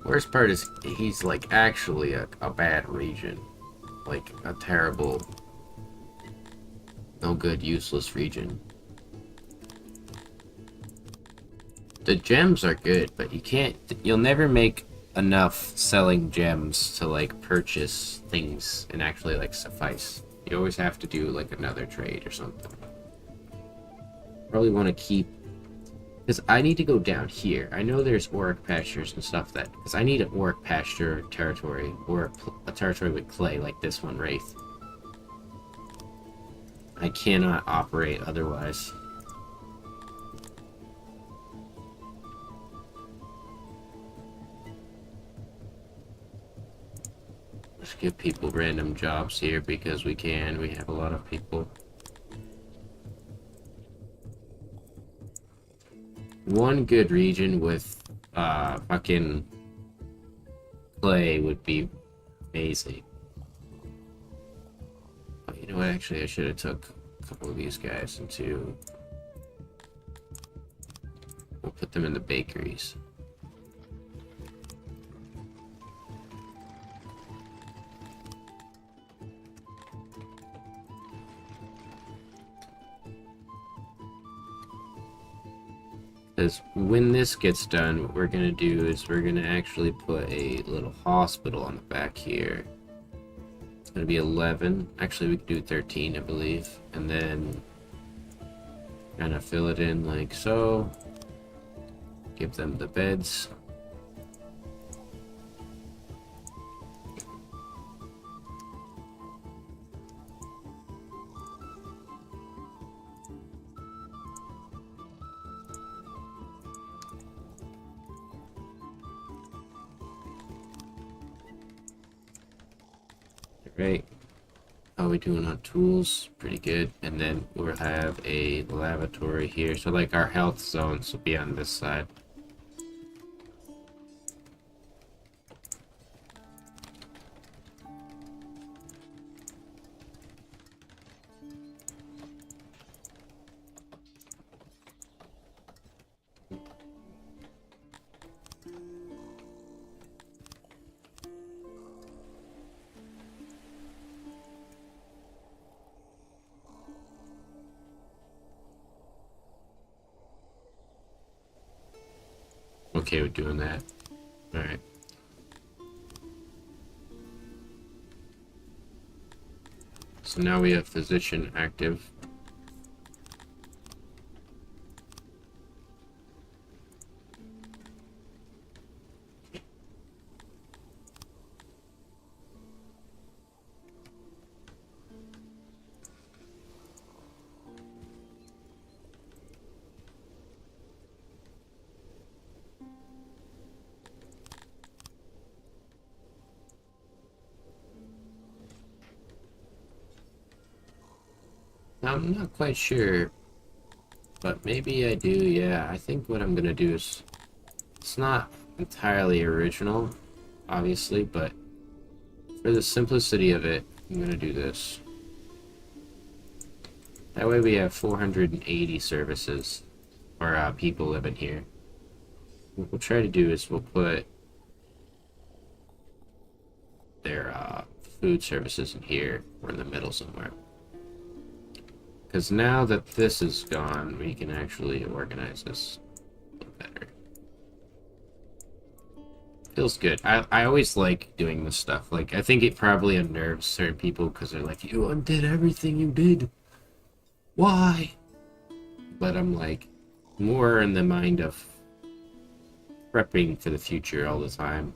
worst part. Is he's like actually a bad region. Like a terrible, no good, useless region. The gems are good, but you'll never make enough selling gems to like purchase things and actually like suffice. You always have to do like another trade or something. Probably want to keep, because I need to go down here. I know there's Oric pastures and stuff that, because I need an Oric pasture territory, or a territory with clay like this one, Wraith. I cannot operate otherwise. Let's give people random jobs here because we can. We have a lot of people. One good region with fucking clay would be amazing. Oh, you know what? Actually, I should have took a couple of these guys into. We'll put them in the bakeries. Because when this gets done, what we're going to do is we're going to actually put a little hospital on the back here. It's going to be 11. Actually, we could do 13, I believe. And then kind of fill it in like so. Give them the beds. Right. How are we doing on tools? Pretty good. And then we'll have a lavatory here. So like our health zones will be on this side. Okay with doing that. Alright. So now we have physician active. I'm not quite sure, but maybe I do. Yeah, I think what I'm gonna do is, it's not entirely original, obviously, but for the simplicity of it, I'm gonna do this. That way we have 480 services, or people living here. What we'll try to do is we'll put their food services in here, or in the middle somewhere. Because now that this is gone, we can actually organize this a little better. Feels good. I always like doing this stuff. Like, I think it probably unnerves certain people because they're like, you undid everything you did. Why? But I'm like, more in the mind of prepping for the future all the time.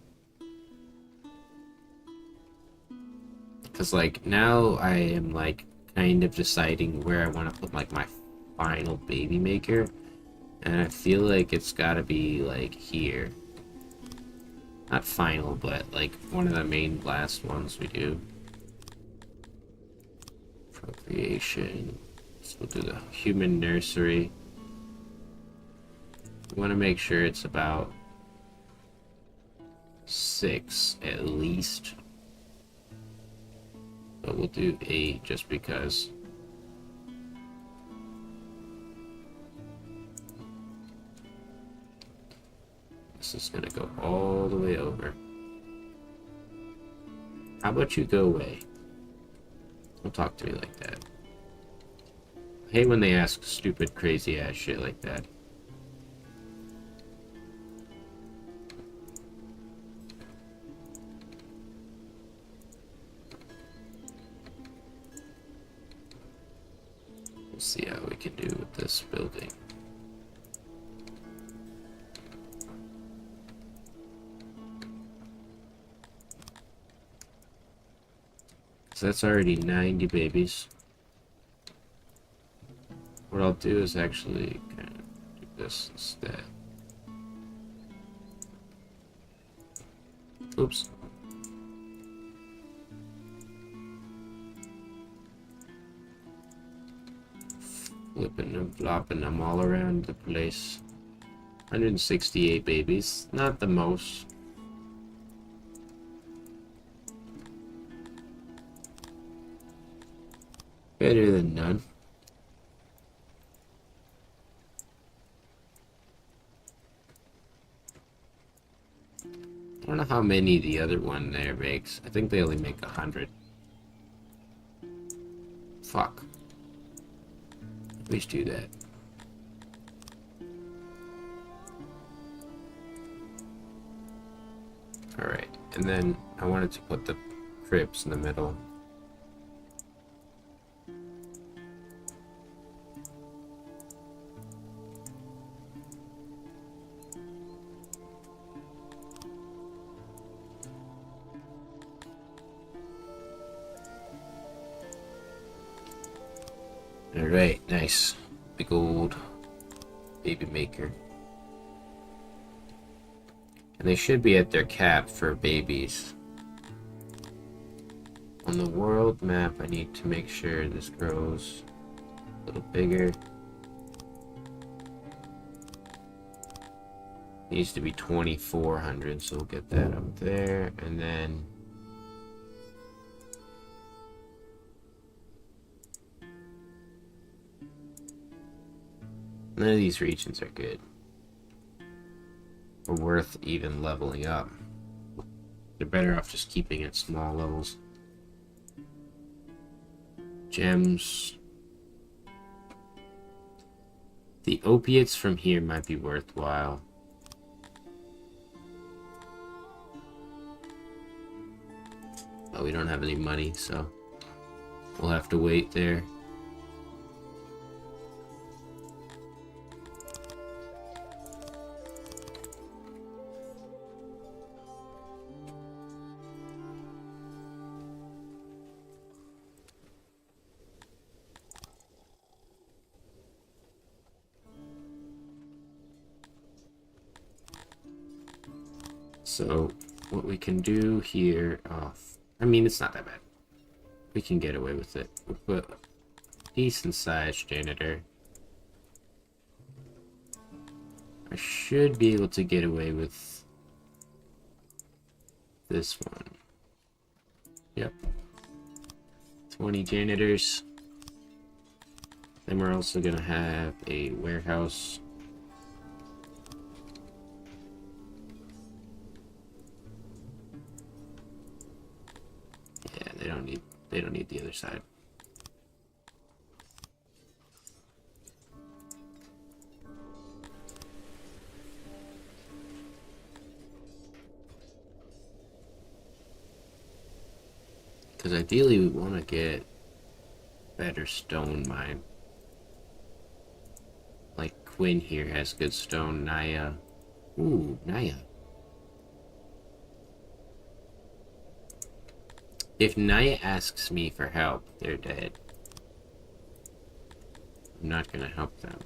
Because, like, now I am, like, kind of deciding where I want to put like my final baby maker, and I feel like it's got to be like here. Not final, but like one of the main last ones we do. Procreation. So we'll do the human nursery. We want to make sure it's about 6 at least. But we'll do 8 just because. This is gonna go all the way over. How about you go away? Don't talk to me like that. I hate when they ask stupid, crazy ass shit like that. We'll see how we can do with this building. So that's already 90 babies. What I'll do is actually kind of do this instead. Oops. Flipping them, flopping them all around the place. 168 babies. Not the most. Better than none. I don't know how many the other one there makes. I think they only make 100. Fuck. Please do that. Alright, and then I wanted to put the cribs in the middle. Alright, nice. Big old baby maker. And they should be at their cap for babies. On the world map, I need to make sure this grows a little bigger. Needs to be 2,400, so we'll get that up there, and then none of these regions are good or worth even leveling up. They're better off just keeping it small levels. Gems. The opiates from here might be worthwhile. But we don't have any money, so we'll have to wait there. So what we can do here, I mean, it's not that bad. We can get away with it. We'll put a decent sized janitor. I should be able to get away with this one. Yep. 20 janitors. Then we're also gonna have a warehouse. Yeah, they don't need the other side. Because ideally we want to get better stone mine. Like Quinn here has good stone. Naya. Ooh, Naya. If Naya asks me for help, they're dead. I'm not gonna help them.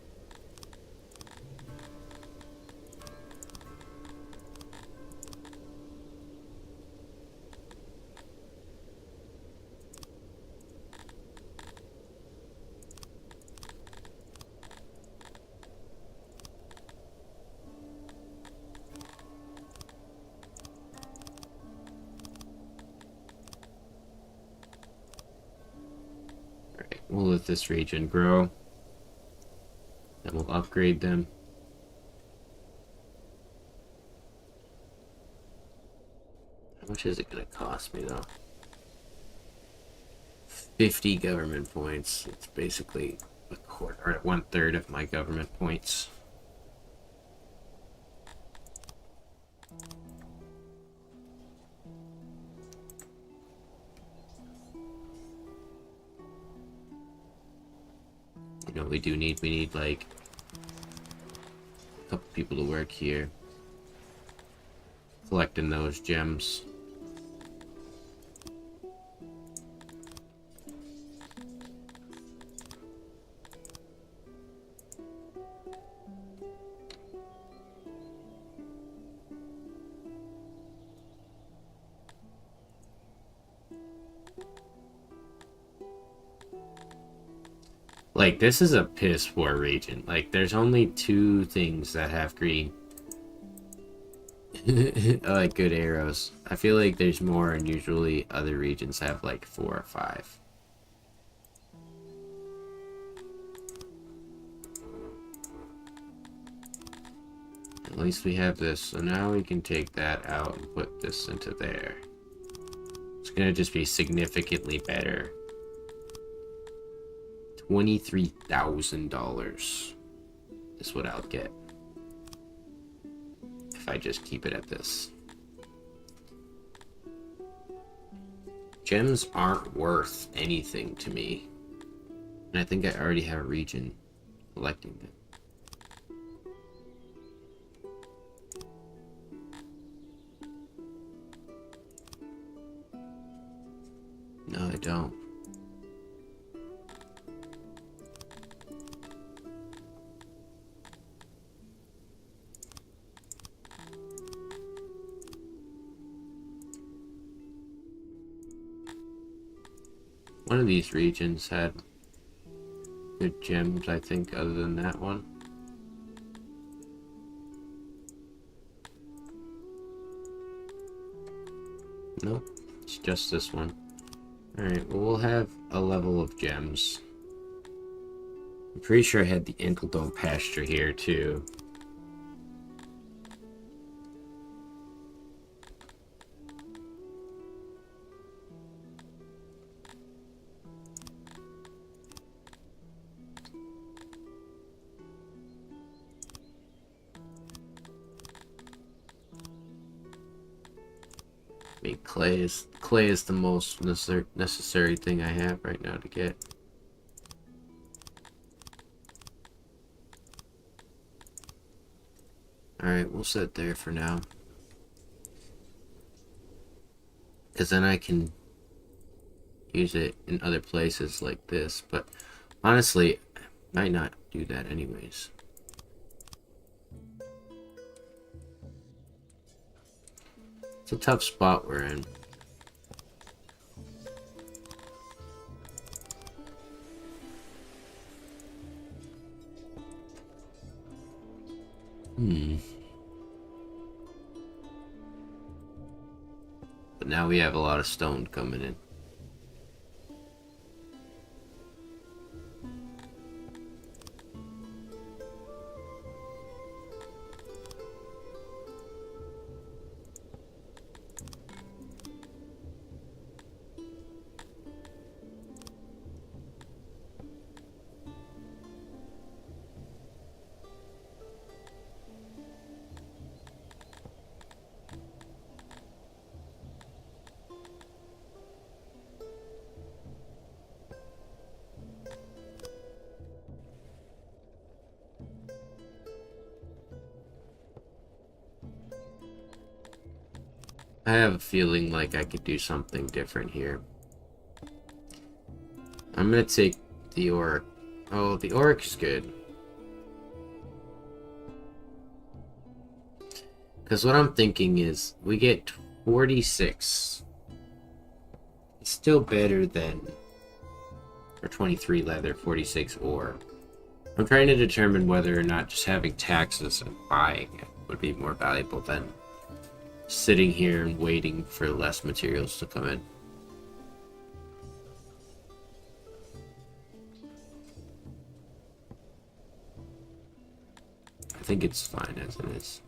Alright, we'll let this region grow. Then we'll upgrade them. How much is it gonna cost me though? 50 government points. It's basically a quarter, or 1/3 of my government points. You know, we need like a couple people to work here, collecting those gems. Like, this is a piss poor region. Like, there's only 2 things that have green. I like good arrows. I feel like there's more, and usually other regions have like 4 or 5. At least we have this, so now we can take that out and put this into there. It's gonna just be significantly better. $23,000 is what I'll get if I just keep it at this. Gems aren't worth anything to me, and I think I already have a region collecting them. No, I don't. One of these regions had good gems, I think, other than that one. Nope, it's just this one. Alright, well, we'll have a level of gems. I'm pretty sure I had the Inkledome pasture here, too. I mean, clay is the most necessary thing I have right now to get. Alright, we'll sit there for now. Because then I can use it in other places like this. But honestly, I might not do that anyways. It's a tough spot we're in. But now we have a lot of stone coming in. I have a feeling like I could do something different here. I'm gonna take the ore Oh, the orc's good. Because what I'm thinking is we get 46. It's still better than, or 23 leather, 46 ore. I'm trying to determine whether or not just having taxes and buying it would be more valuable than sitting here and waiting for less materials to come in. I think it's fine as it is.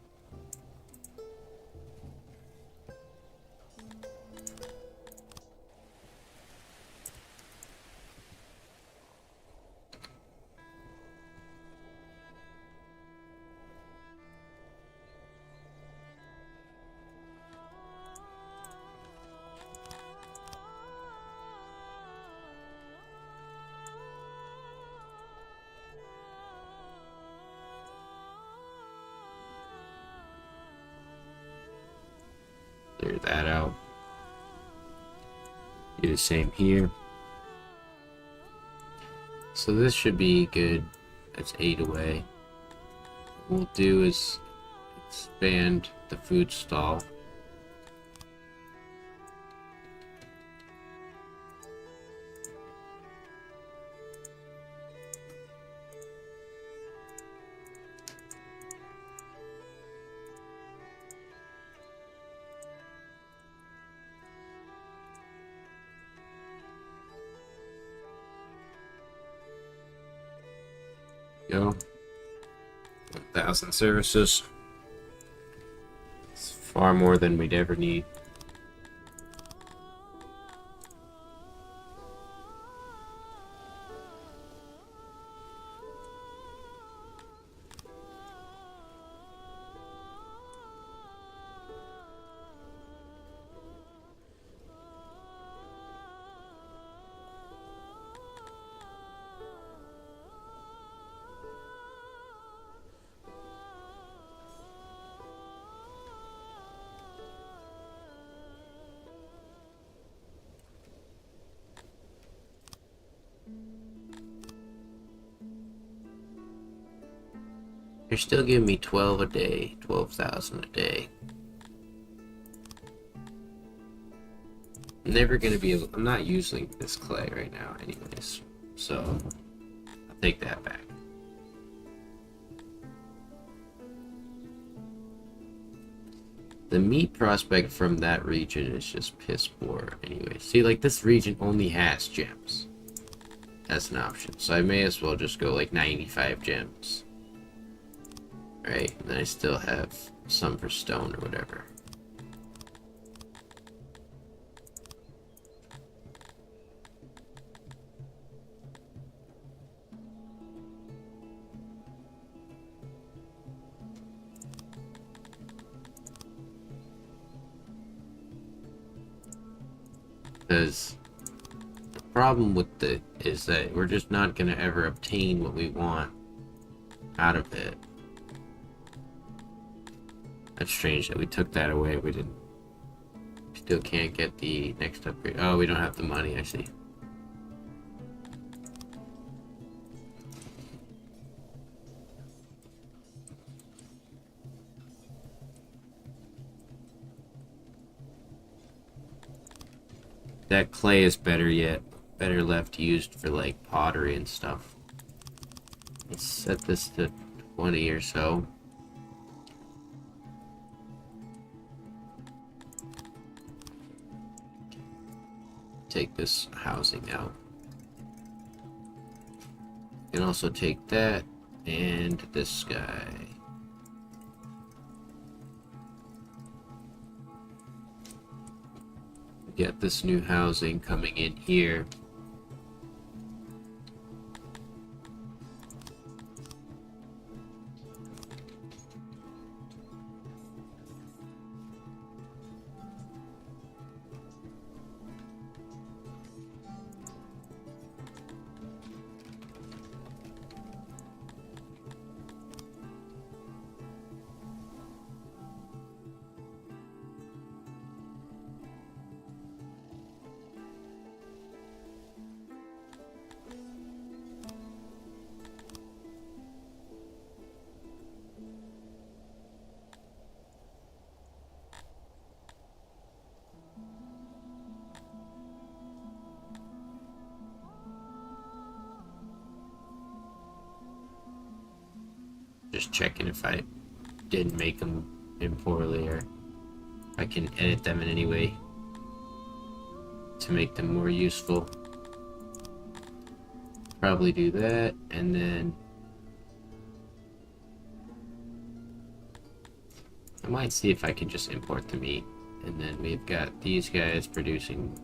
Clear that out. Do the same here. So this should be good. That's 8 away. What we'll do is expand the food stall. Go. 1,000 services. It's far more than we'd ever need. They're still giving me 12 a day, 12,000 a day. I'm never gonna be able, I'm not using this clay right now anyways, so I'll take that back. The meat prospect from that region is just piss poor anyway. See, like, this region only has gems as an option, so I may as well just go like 95 gems. Right, and then I still have some for stone or whatever. Because the problem with it is that we're just not going to ever obtain what we want out of it. That's strange that we took that away. We didn't. Still can't get the next upgrade. Oh, we don't have the money, I see. That clay is better yet. Better left used for like pottery and stuff. Let's set this to 20 or so. Take this housing out. And also take that and this guy. Get this new housing coming in here. just checking if I didn't make them in poorly, or I can edit them in any way to make them more useful. Probably do that, and then I might see if I can just import the meat. And then we've got these guys producing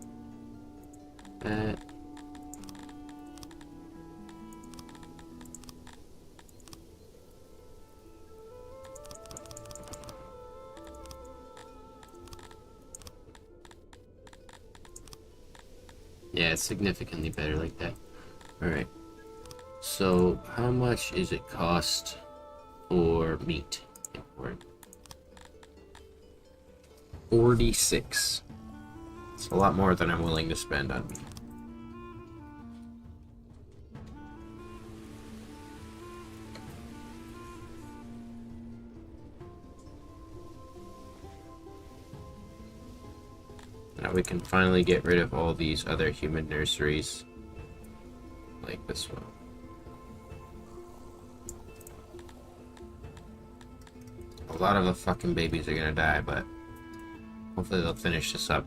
that. Yeah, it's significantly better like that. Alright. So, how much is it cost for meat import? 46. It's a lot more than I'm willing to spend on meat. Now we can finally get rid of all these other human nurseries, like this one. A lot of the fucking babies are gonna die, but hopefully they'll finish this up.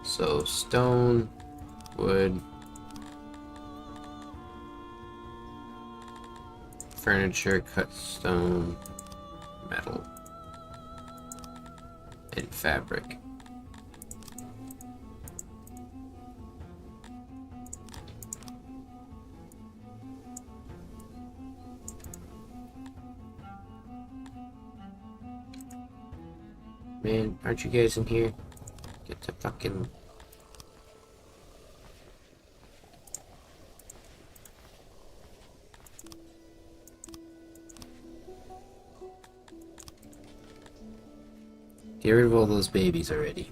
So, stone, wood, furniture, cut stone, metal, and fabric. Man, aren't you guys in here? Get to fucking... Get rid of all those babies already.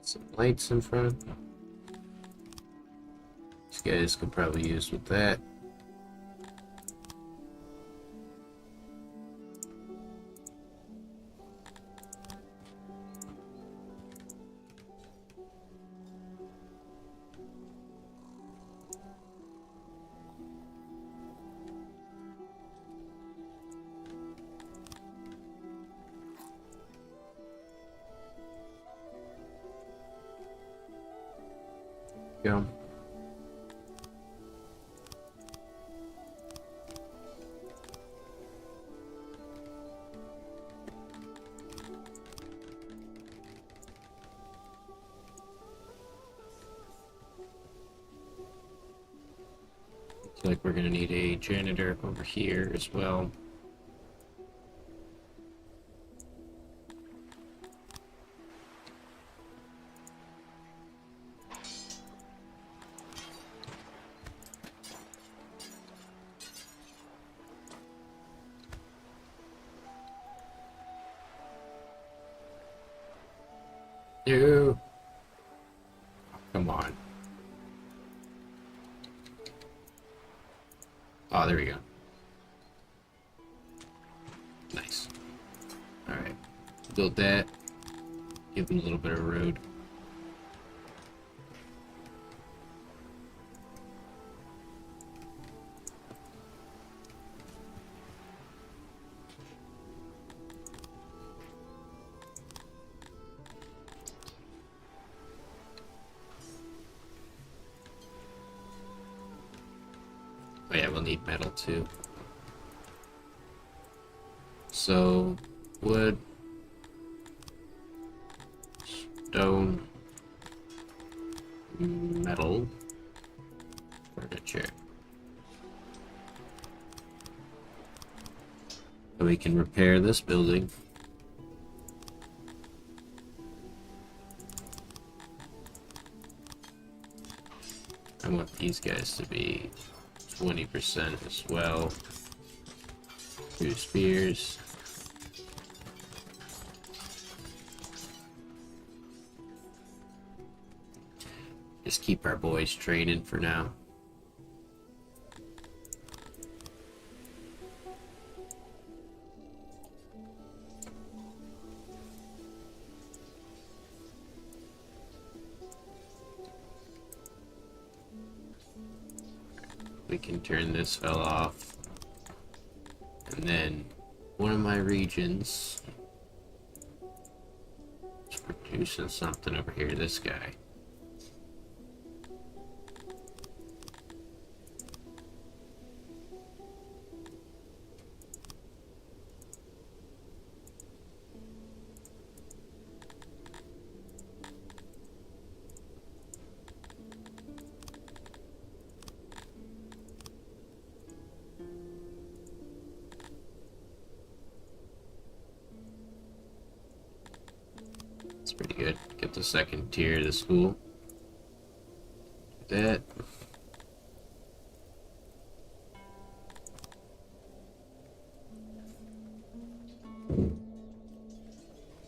Some lights in front. These guys could probably use with that. Go. Looks like we're gonna need a janitor over here as well. No. Come on. Oh, there we go. Nice. Alright. Build that. Give them a little bit of road. Oh yeah, we'll need metal too. So, wood, stone, metal, furniture. So we can repair this building. I want these guys to be 20% as well. 2 spears. Just keep our boys training for now. We can turn this fella off. And then one of my regions is producing something over here, this guy. Pretty good. Get the second tier of the school. That.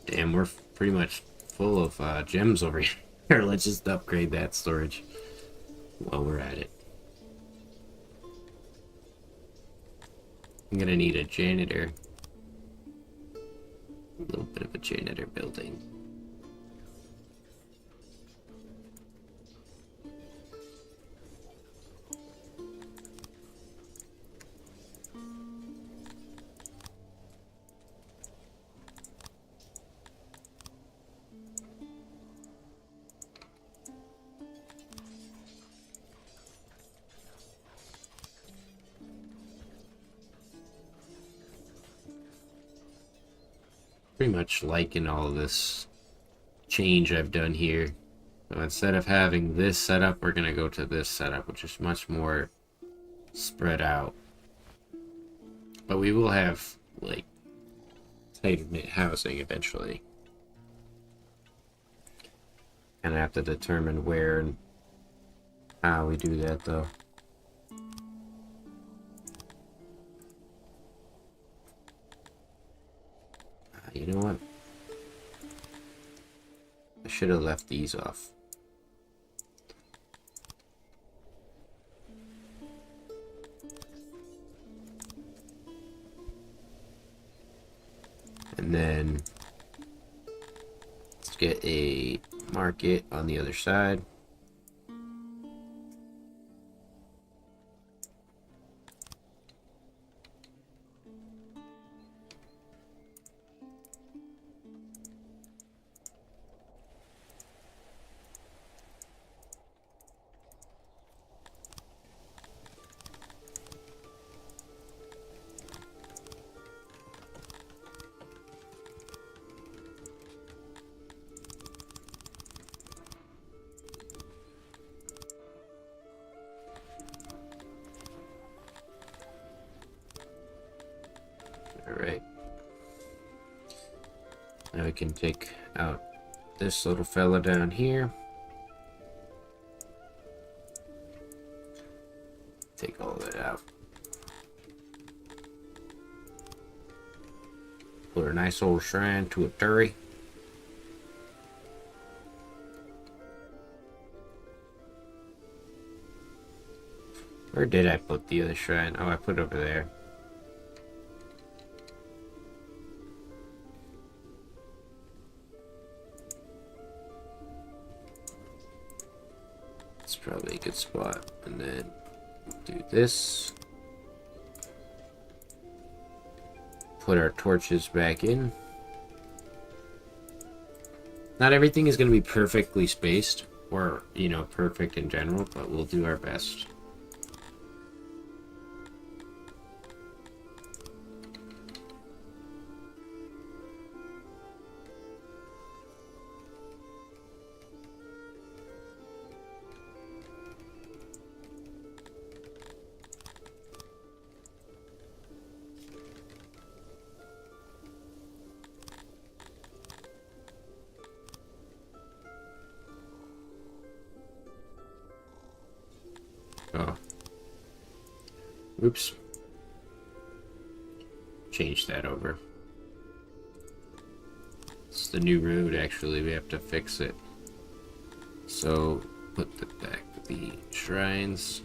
Damn, we're pretty much full of gems over here. Let's just upgrade that storage while we're at it. I'm gonna need a janitor. A little bit of a janitor building. Pretty much liking all of this change I've done here. So instead of having this setup, we're gonna go to this setup, which is much more spread out. But we will have like tight-knit housing eventually. And I have to determine where and how we do that though. You know what? I should have left these off. And then let's get a market on the other side. Alright. Now we can take out this little fella down here. Take all of it out. Put a nice old shrine to a Turi. Where did I put the other shrine? Oh, I put it over there. It's probably a good spot. And then do this. Put our torches back in. Not everything is going to be perfectly spaced or, you know, perfect in general, but we'll do our best. Oh. Oops. Change that over. It's the new road, actually. We have to fix it. So, put back the shrines.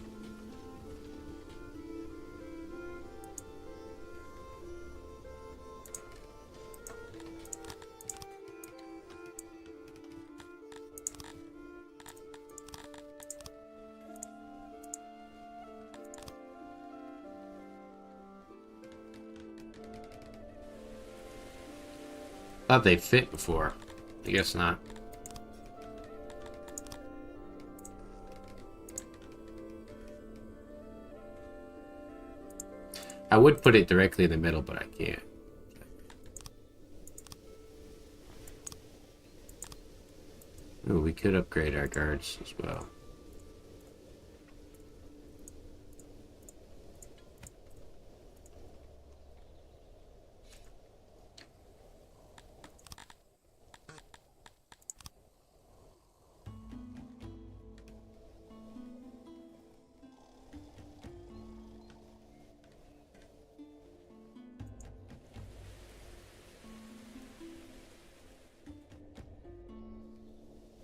Thought they fit before. I guess not. I would put it directly in the middle, but I can't. Oh, we could upgrade our guards as well.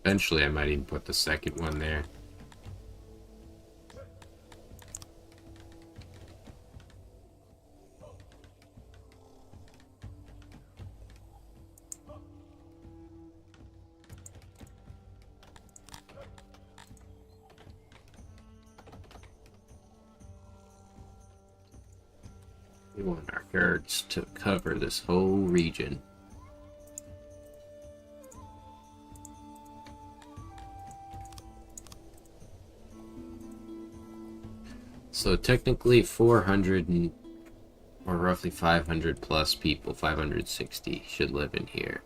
Eventually, I might even put the second one there. We want our guards to cover this whole region. So technically 400 or roughly 500 plus people, 560 should live in here.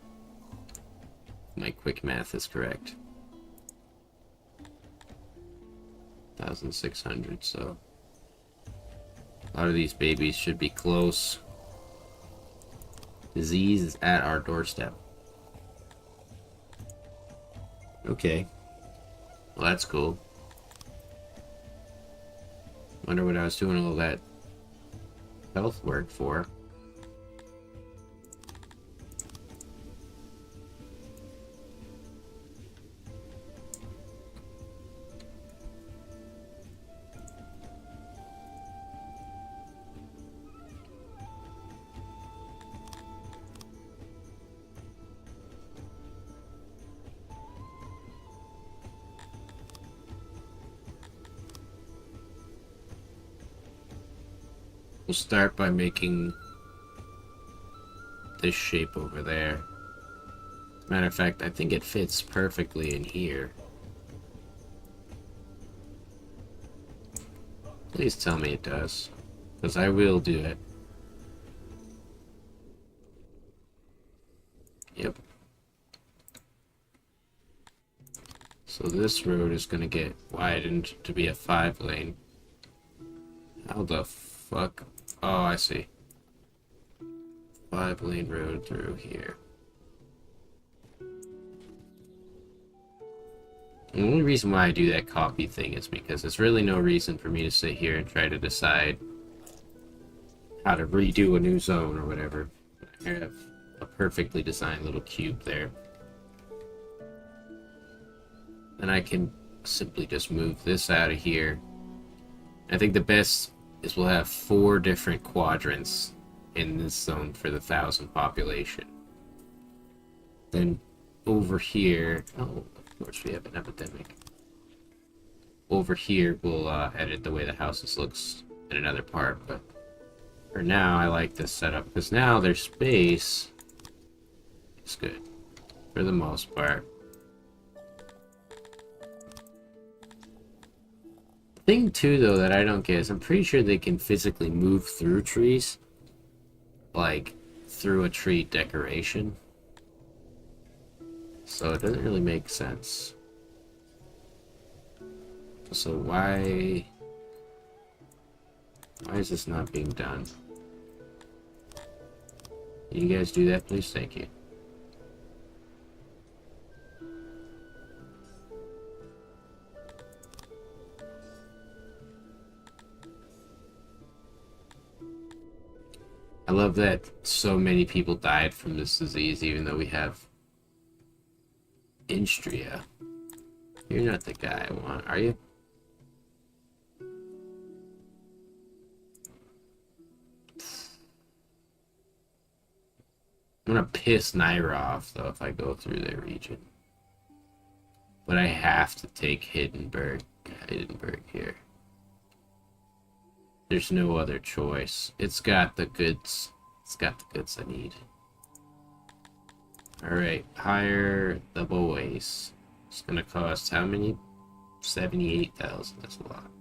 My quick math is correct. 1,600, so a lot of these babies should be close. Disease is at our doorstep. Okay. Well, that's cool. Wonder what I was doing all that health work for. We'll start by making this shape over there. Matter of fact, I think it fits perfectly in here. Please tell me it does, because I will do it. Yep. So this road is gonna get widened to be a 5-lane. How the fuck? Oh, I see. 5-lane road through here. The only reason why I do that copy thing is because there's really no reason for me to sit here and try to decide how to redo a new zone or whatever. I have a perfectly designed little cube there. And I can simply just move this out of here. I think the best is we'll have 4 different quadrants in this zone for the 1,000 population. Then over here, oh, of course we have an epidemic. Over here, we'll edit the way the houses looks in another part, but for now, I like this setup because now their space is good for the most part. Thing too, though, that I don't get is I'm pretty sure they can physically move through trees, like through a tree decoration. So it doesn't really make sense. So why is this not being done? Can you guys do that, please? Thank you. love that so many people died from this disease, even though we have Instria. You're not the guy I want, are you? I'm gonna piss Naira off, though, if I go through their region. But I have to take Hindenburg here. There's no other choice. It's got the goods. It's got the goods I need. Alright, hire the boys. It's gonna cost how many? 78,000, that's a lot.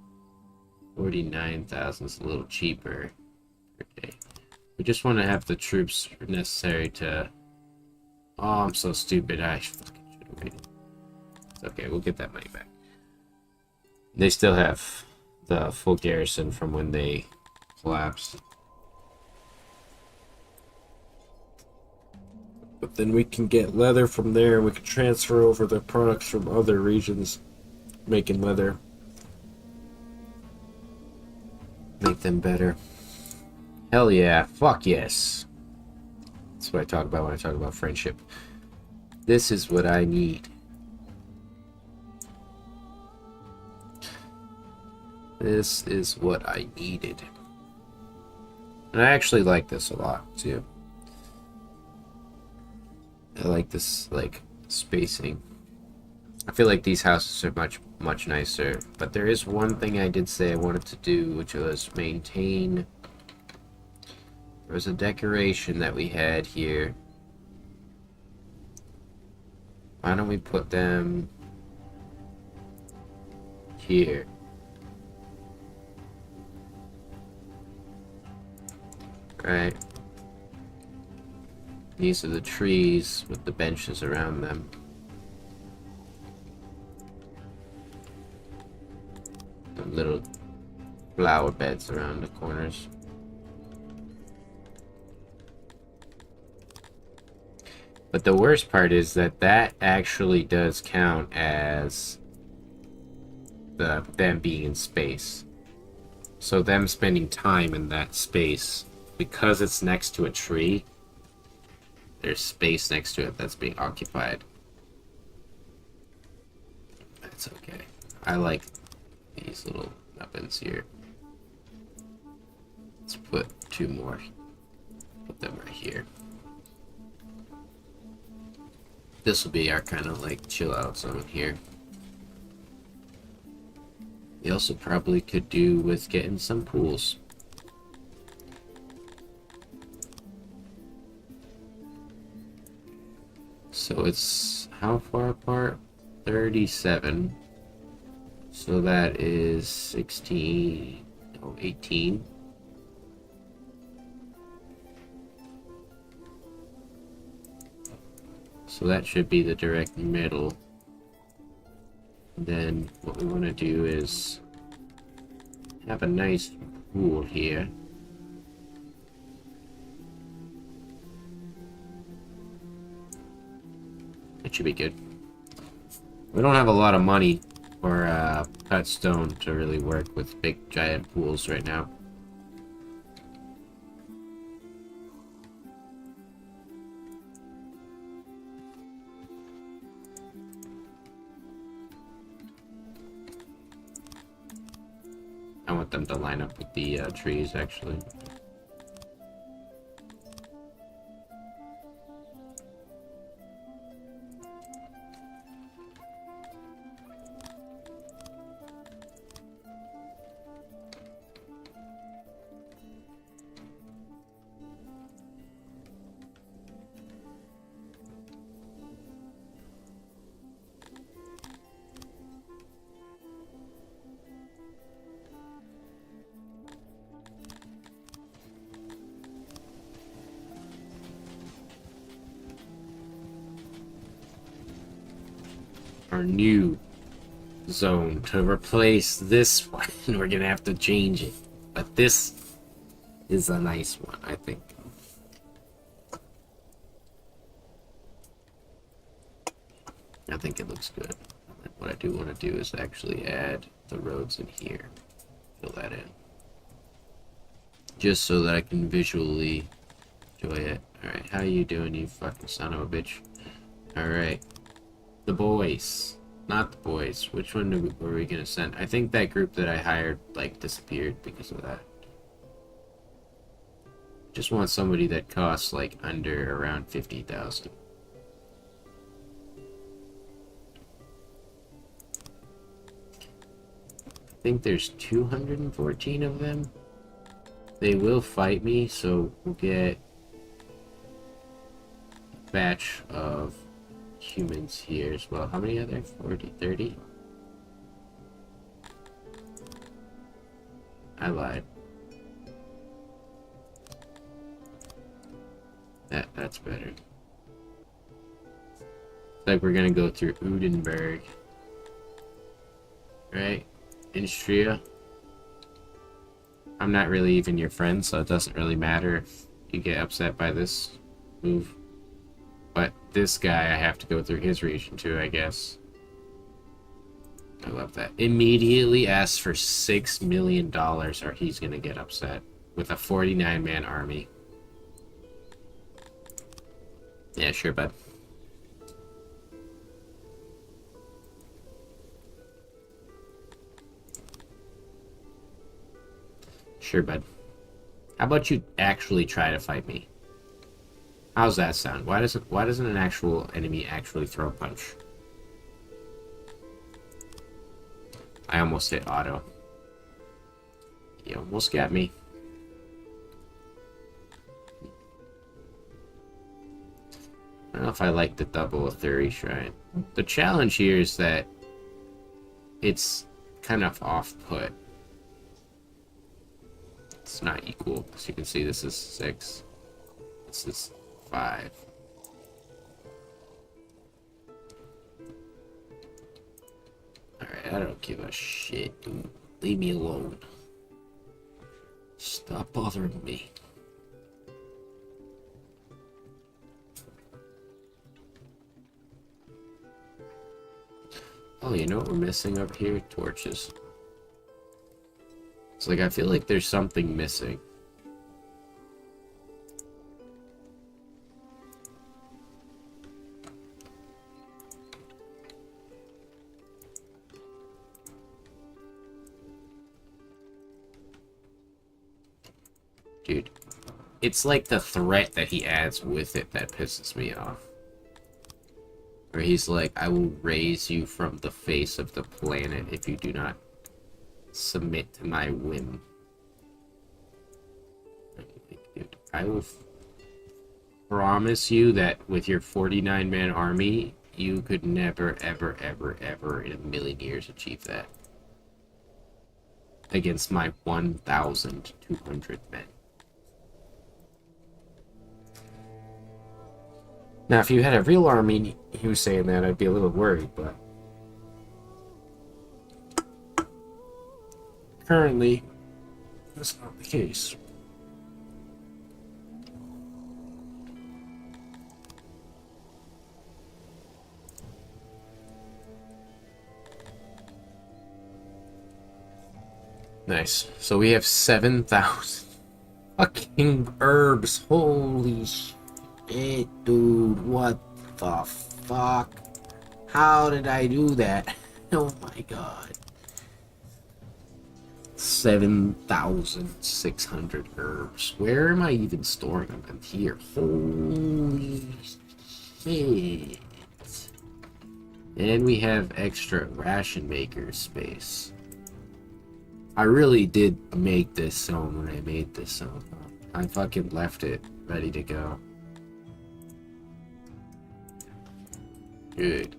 49,000 is a little cheaper per day. We just want to have the troops necessary to... Oh, I'm so stupid. I fucking should have waited. It's okay, we'll get that money back. They still have the full garrison from when they collapsed. But then we can get leather from there, and we can transfer over the products from other regions making leather. Make them better. Hell yeah. Fuck yes. That's what I talk about when I talk about friendship. This is what I need. This is what I needed. And I actually like this a lot, too. I like this, like, spacing. I feel like these houses are much nicer. But there is one thing I did say I wanted to do, which was maintain... There was a decoration that we had here. Why don't we put them... here? Right. These are the trees with the benches around them. And little flower beds around the corners. But the worst part is that that actually does count as them being in space. So them spending time in that space, because it's next to a tree, there's space next to it that's being occupied. That's okay. I like these little weapons here. Let's put two more. Put them right here. This will be our kind of like chill out zone here. We also probably could do with getting some pools. So it's how far apart? 37. So that is 16, no, 18. So that should be the direct middle. And then what we want to do is have a nice pool here. It should be good. We don't have a lot of money for cut stone to really work with big giant pools right now. I want them to line up with the trees, actually. Our new zone to replace this one. We're gonna have to change it, but this is a nice one, I think. I think it looks good. What I do want to do is actually add the roads in here, fill that in, just so that I can visually enjoy it. Alright, how you doing, you fucking son of a bitch? Alright. The boys. Not the boys. Which one were we gonna send? I think that group that I hired, like, disappeared because of that. Just want somebody that costs, like, under around 50,000. I think there's 214 of them. They will fight me, so we'll get a batch of humans here as well. How many are there? 40, 30? I lied. That's better. It's like we're gonna go through Udenberg. Right? Instria. I'm not really even your friend, so it doesn't really matter if you get upset by this move. But this guy, I have to go through his region too, I guess. I love that. Immediately asks for $6 million or he's gonna get upset. With a 49-man army. Yeah, sure, bud. Sure, bud. How about you actually try to fight me? How's that sound? Why doesn't an actual enemy actually throw a punch? I almost hit auto. You almost got me. I don't know if I like the double Athuri Shrine. The challenge here is that it's kind of off-put. It's not equal. As you can see, this is 6. This is 5. Alright, I don't give a shit, dude. Leave me alone. Stop bothering me. Oh, you know what we're missing up here? Torches. It's like, I feel like there's something missing. Dude, it's like the threat that he adds with it that pisses me off. Where he's like, I will raise you from the face of the planet if you do not submit to my whim. Dude, I will promise you that with your 49-man army, you could never, ever, ever, ever in a million years achieve that. Against my 1,200 men. Now, if you had a real army, he was saying that, I'd be a little worried, but... currently, that's not the case. Nice. So we have 7,000 fucking herbs. Holy shit, dude. What the fuck? How did I do that? Oh my god. 7,600 herbs. Where am I even storing them? I'm here. Holy shit. And we have extra ration maker space. I really did make this zone when I made this zone. I fucking left it ready to go. Good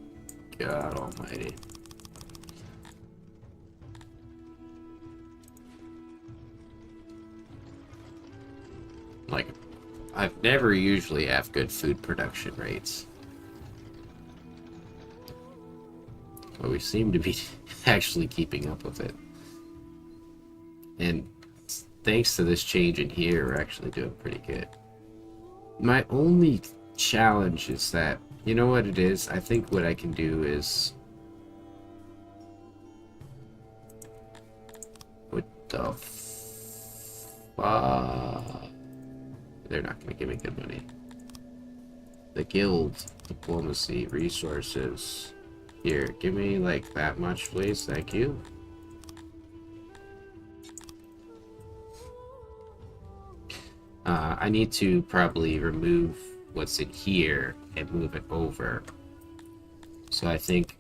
God almighty. Like, I've never usually have good food production rates. But we seem to be actually keeping up with it. And thanks to this change in here, we're actually doing pretty good. My only challenge is that, you know what it is? I think what I can do is... what the fuck? They're not going to give me good money. The guild, diplomacy, resources. Here, give me like that much, please. Thank you. I need to probably remove what's in here and move it over. So I think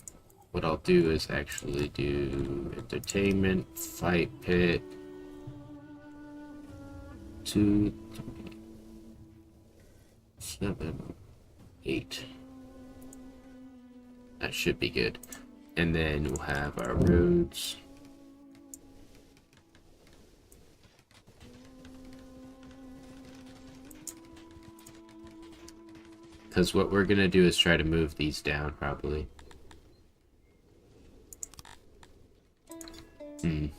what I'll do is actually do entertainment, fight pit, 2, 3, 7, 8. That should be good. And then we'll have our roads. Because what we're going to do is try to move these down, probably. I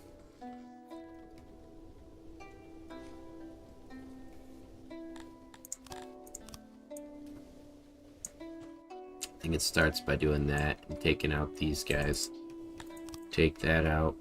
think it starts by doing that and taking out these guys. Take that out.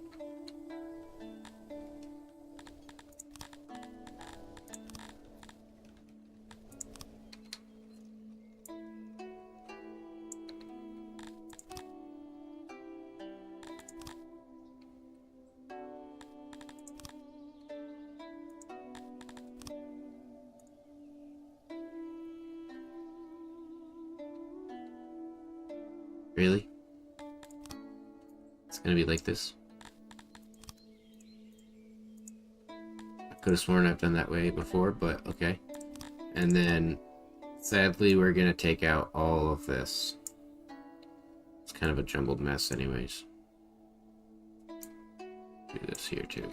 Really? It's gonna be like this? I could have sworn I've done that way before, but okay. And then, sadly, we're gonna take out all of this. It's kind of a jumbled mess anyways. Do this here too.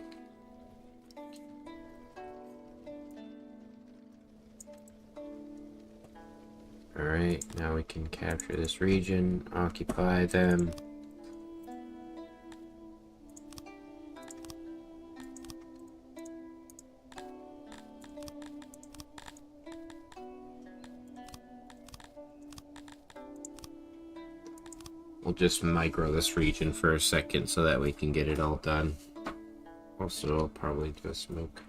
Alright, now we can capture this region, occupy them. We'll just micro this region for a second so that we can get it all done. Also, I'll probably do a smoke.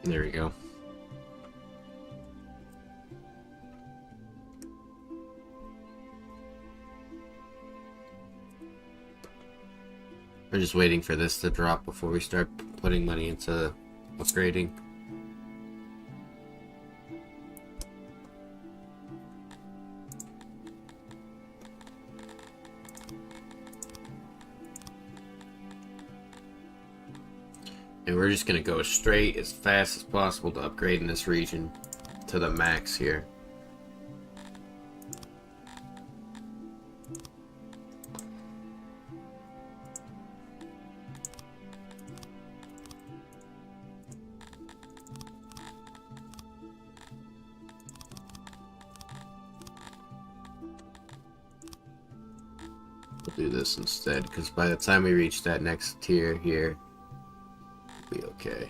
There we go. We're just waiting for this to drop before we start putting money into upgrading. And we're just gonna go straight as fast as possible to upgrade in this region to the max here. We'll do this instead, because by the time we reach that next tier here, we'll be okay.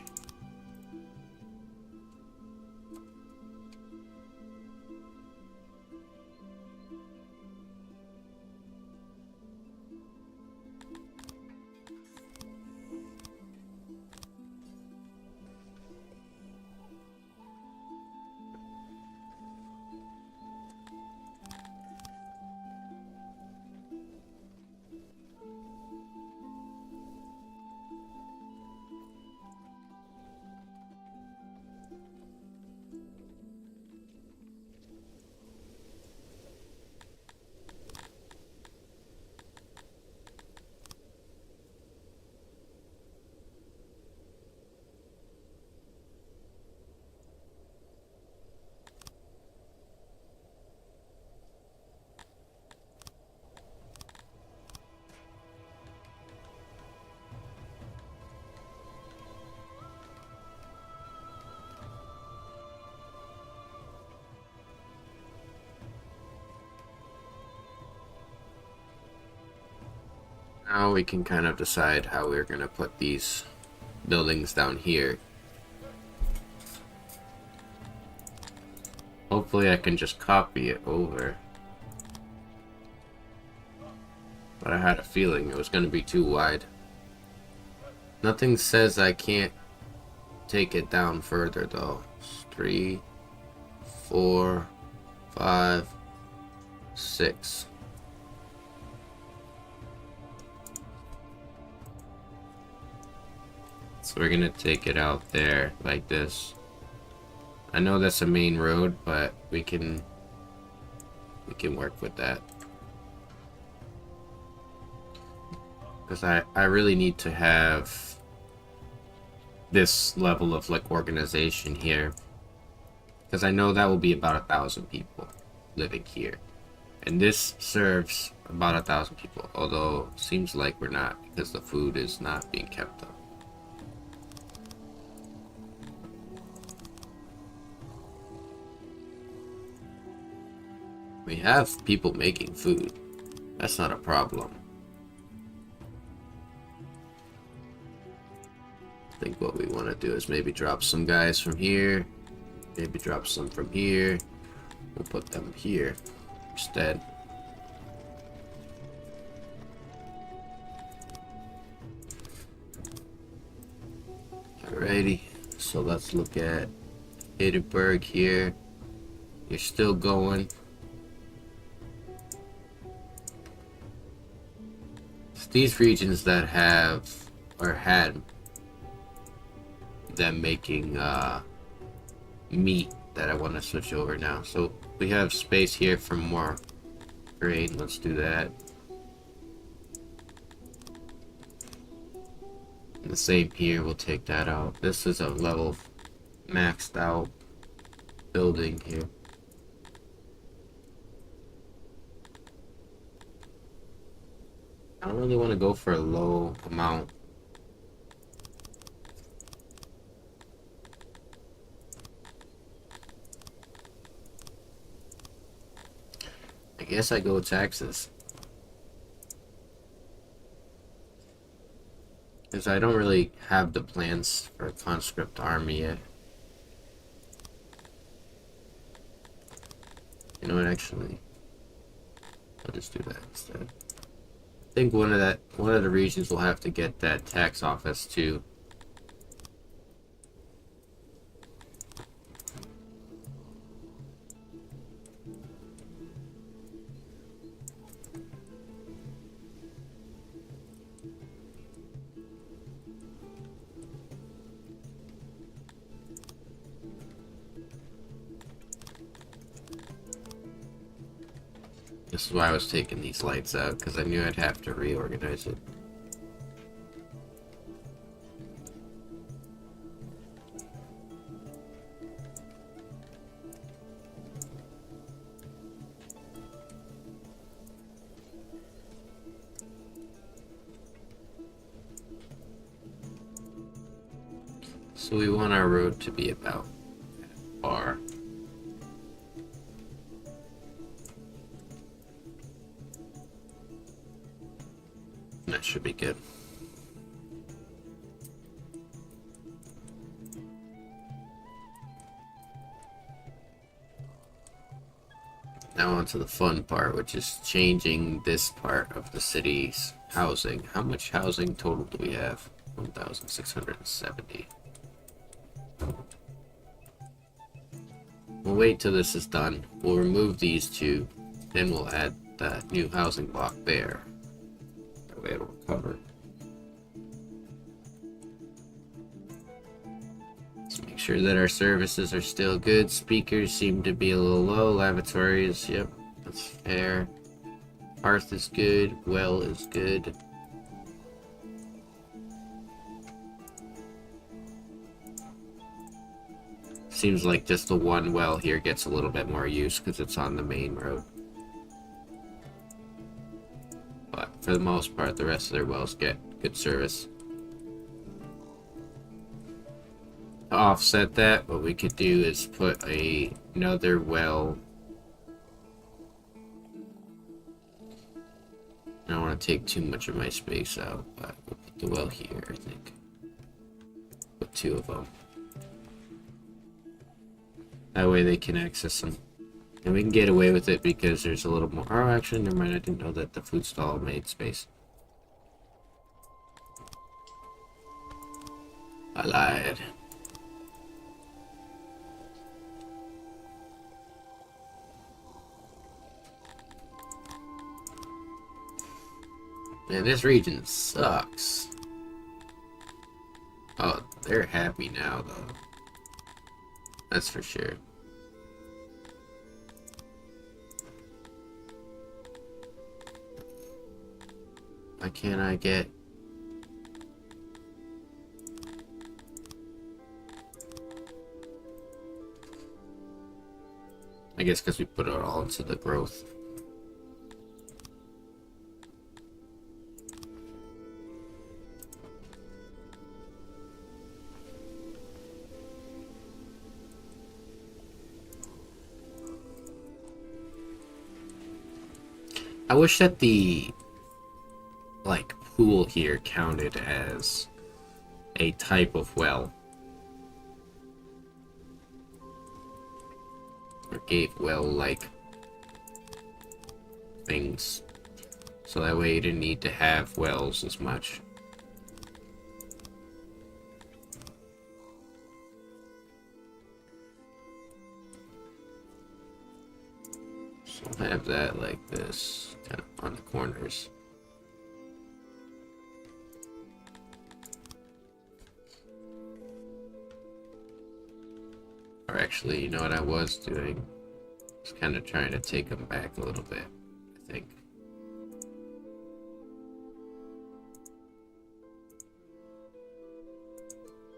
Now we can kind of decide how we're going to put these buildings down here. Hopefully I can just copy it over. But I had a feeling it was going to be too wide. Nothing says I can't take it down further though. 3, 4, 5, 6. So we're gonna take it out there like this. I know that's a main road, but we can work with that. Because I really need to have this level of like organization here. Because I know that will be about 1,000 people living here. And this serves about 1,000 people, although it seems like we're not, because the food is not being kept up. We have people making food. That's not a problem. I think what we want to do is maybe drop some guys from here. Maybe drop some from here. We'll put them here instead. Alrighty, so let's look at Edinburgh here. You're still going. It's these regions that have or had them making meat that I want to switch over now. So we have space here for more grain. Let's do that. And the same here, we'll take that out. This is a level maxed out building here. I don't really want to go for a low amount. I guess I go taxes. Because I don't really have the plans for a conscript army yet. You know what, actually, I'll just do that instead. I think one of the regions will have to get that tax office too. This is why I was taking these lights out, because I knew I'd have to reorganize it. So we want our road to be about that far. should be good. Now on to the fun part, which is changing this part of the city's housing. How much housing total do we have? 1,670. We'll wait till this is done. We'll remove these two, then we'll add that new housing block there. That way it'll recover. Let's make sure that our services are still good. Speakers seem to be a little low. Lavatories, yep, that's fair. Hearth is good. Well is good. Seems like just the one well here gets a little bit more use because it's on the main road. But for the most part, the rest of their wells get good service. To offset that, what we could do is put another well. I don't want to take too much of my space out, but we'll put the well here, I think. Put two of them. That way they can access them. And we can get away with it because there's a little more. Oh, actually, never mind. I didn't know that the food stall made space. I lied. Man, this region sucks. Oh, they're happy now, though. That's for sure. Why can't I get... I guess because we put it all into the growth. I wish that the, like, pool here counted as a type of well. Or gave well-like things. So that way you didn't need to have wells as much. So I'll have that like this, kind of on the corners. Or actually, you know what I was doing? Just kind of trying to take them back a little bit, I think.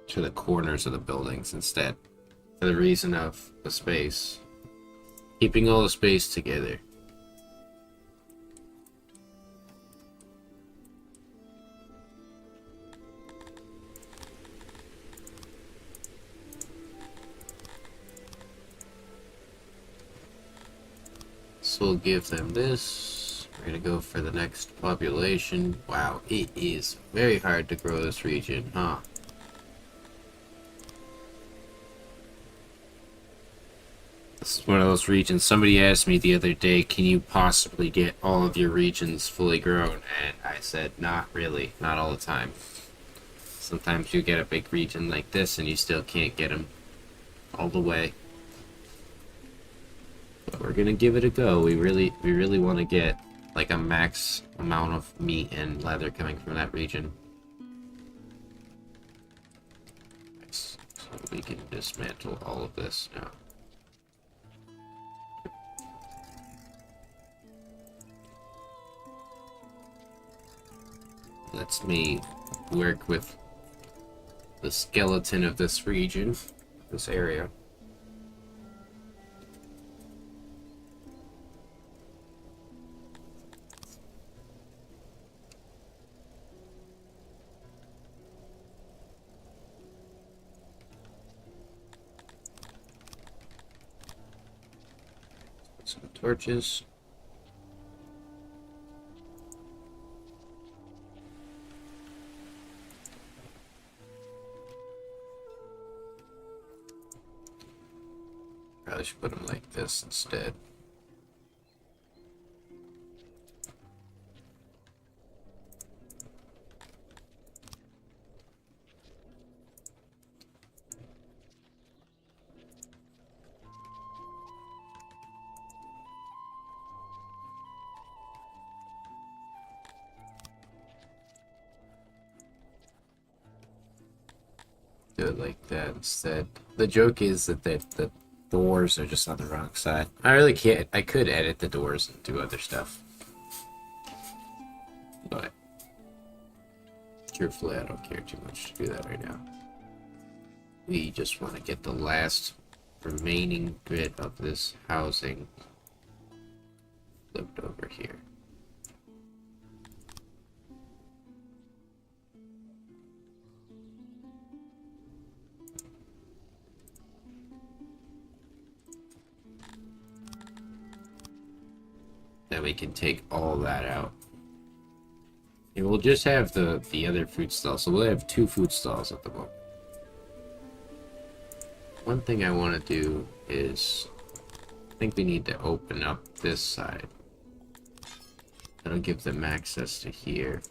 To the corners of the buildings instead. For the reason of the space. Keeping all the space together. So we'll give them this. We're gonna go for the next population. Wow, it is very hard to grow this region, huh? This is one of those regions. Somebody asked me the other day, can you possibly get all of your regions fully grown? And I said, not really. Not all the time. Sometimes you get a big region like this and you still can't get them all the way. But we're gonna give it a go. We really want to get like a max amount of meat and leather coming from that region. Nice. So we can dismantle all of this now. Lets me work with the skeleton of this region, this area. Some torches. Probably should put them like this instead. Do it like that instead. The joke is that the doors are just on the wrong side. I really can't. I could edit the doors and do other stuff, but truthfully, I don't care too much to do that right now. We just want to get the last remaining bit of this housing flipped over here. Then we can take all that out. And we'll just have the other food stalls. So we'll have 2 food stalls at the moment. One thing I want to do is, I think we need to open up this side. That'll give them access to here.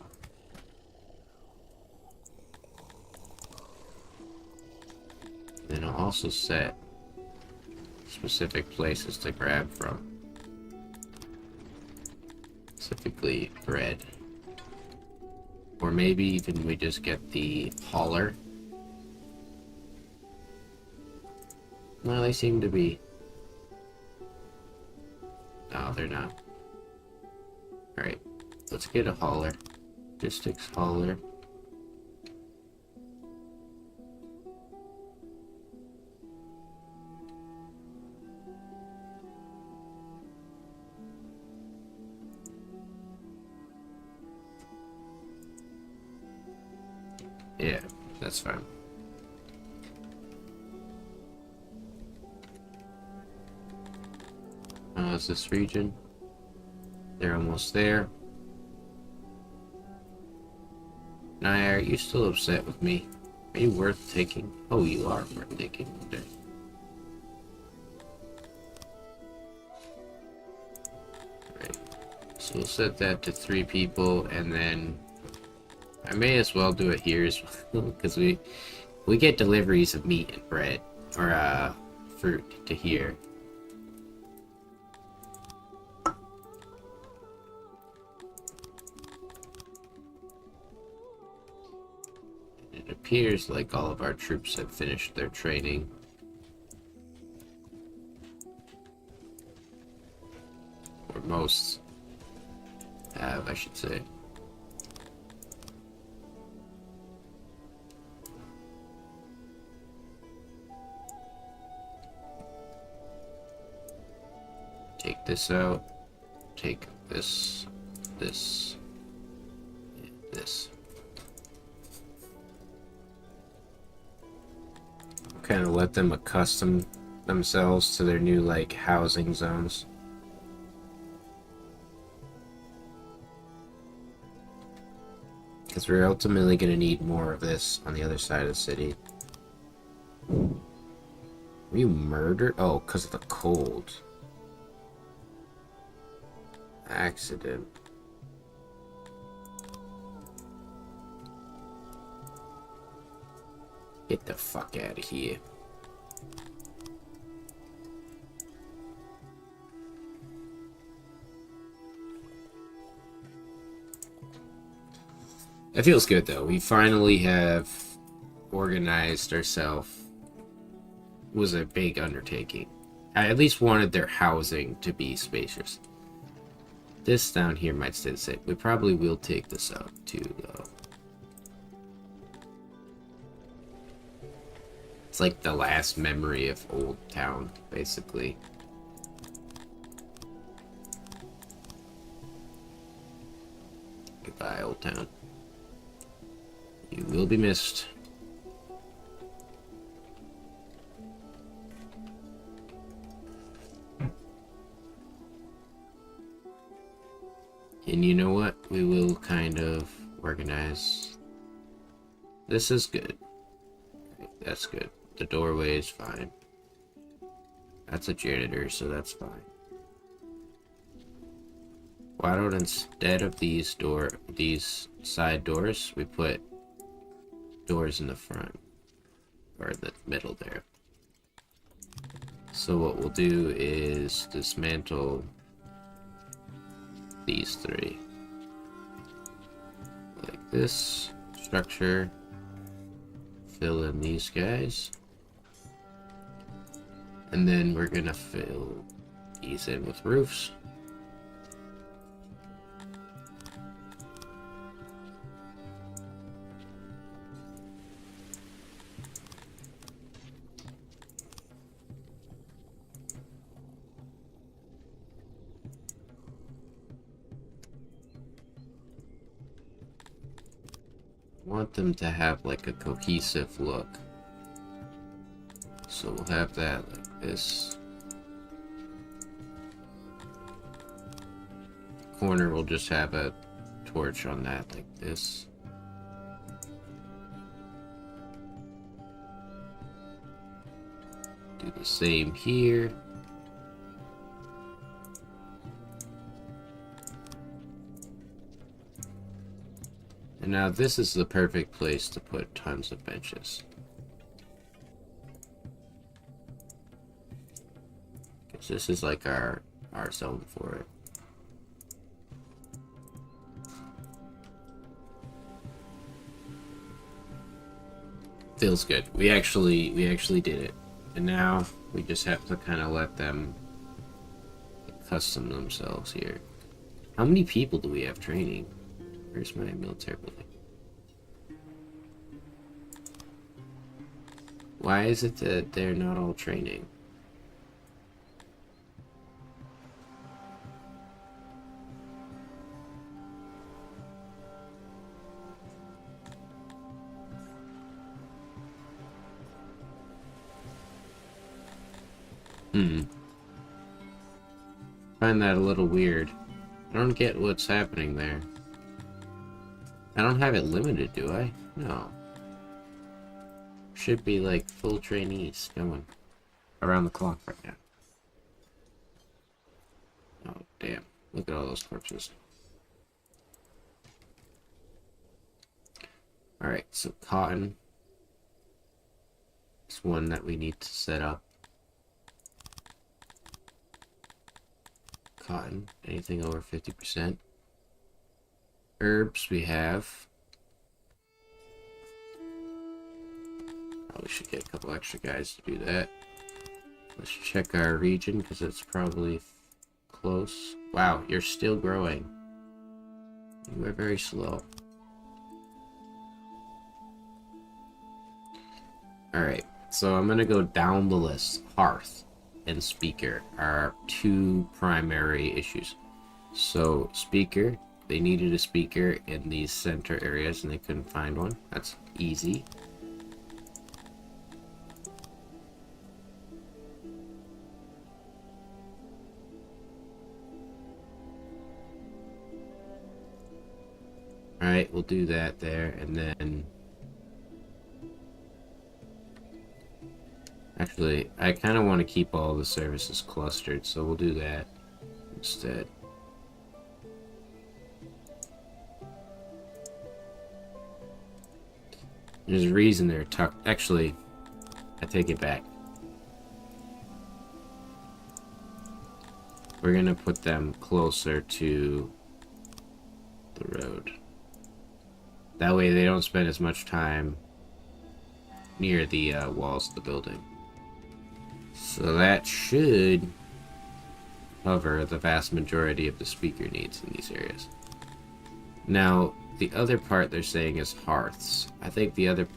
Then I'll also set specific places to grab from. Specifically bread. Or maybe even we just get the hauler. No, they seem to be... No, they're not. Alright, let's get a hauler. Logistics hauler. Yeah, that's fine. Is this region? They're almost there. Naya, are you still upset with me? Are you worth taking? Oh, you are worth taking. Okay. Right. So we'll set that to 3 people, and then I may as well do it here as well, because we get deliveries of meat and bread, or fruit to here. It appears like all of our troops have finished their training. Or most have, I should say. Take this out. Take this, this, and this. Kind of let them accustom themselves to their new, like, housing zones. Because we're ultimately going to need more of this on the other side of the city. Were you murdered? Oh, because of the cold. Accident. Get the fuck out of here. It feels good though. We finally have organized ourselves. It was a big undertaking. I at least wanted their housing to be spacious. This down here might stay the same. We probably will take this out too, though. It's like the last memory of Old Town, basically. Goodbye, Old Town. You will be missed. And you know what? We will kind of organize. This is good. That's good. The doorway is fine. That's a janitor, so that's fine. Why don't instead of these side doors, we put doors in the front or in the middle there. So what we'll do is dismantle these three. Like this structure. Fill in these guys. And then we're gonna fill these in with roofs. Want them to have like a cohesive look. So we'll have that like this. Corner will just have a torch on that like this. Do the same here. And now this is the perfect place to put tons of benches. Because this is like our zone for it. Feels good. We actually did it. And now we just have to kind of let them custom themselves here. How many people do we have training? Where's my military building? Why is it that they're not all training? Find that a little weird. I don't get what's happening there. I don't have it limited, do I? No. Should be like full trainees going around the clock right now. Oh, damn. Look at all those corpses. Alright, so cotton is one that we need to set up. Cotton, anything over 50%. Herbs we have. Probably should get a couple extra guys to do that. Let's check our region because it's probably close. Wow, you're still growing. You are very slow. Alright, so I'm gonna go down the list. Hearth and speaker are two primary issues. So speaker, they needed a speaker in these center areas and they couldn't find one. That's easy. Alright, we'll do that there, and then actually, I kind of want to keep all the services clustered, so we'll do that instead. There's a reason they're tucked. Actually, I take it back. We're gonna put them closer to the road. That way they don't spend as much time near the walls of the building. So that should cover the vast majority of the speaker needs in these areas. Now, the other part they're saying is hearths. I think the other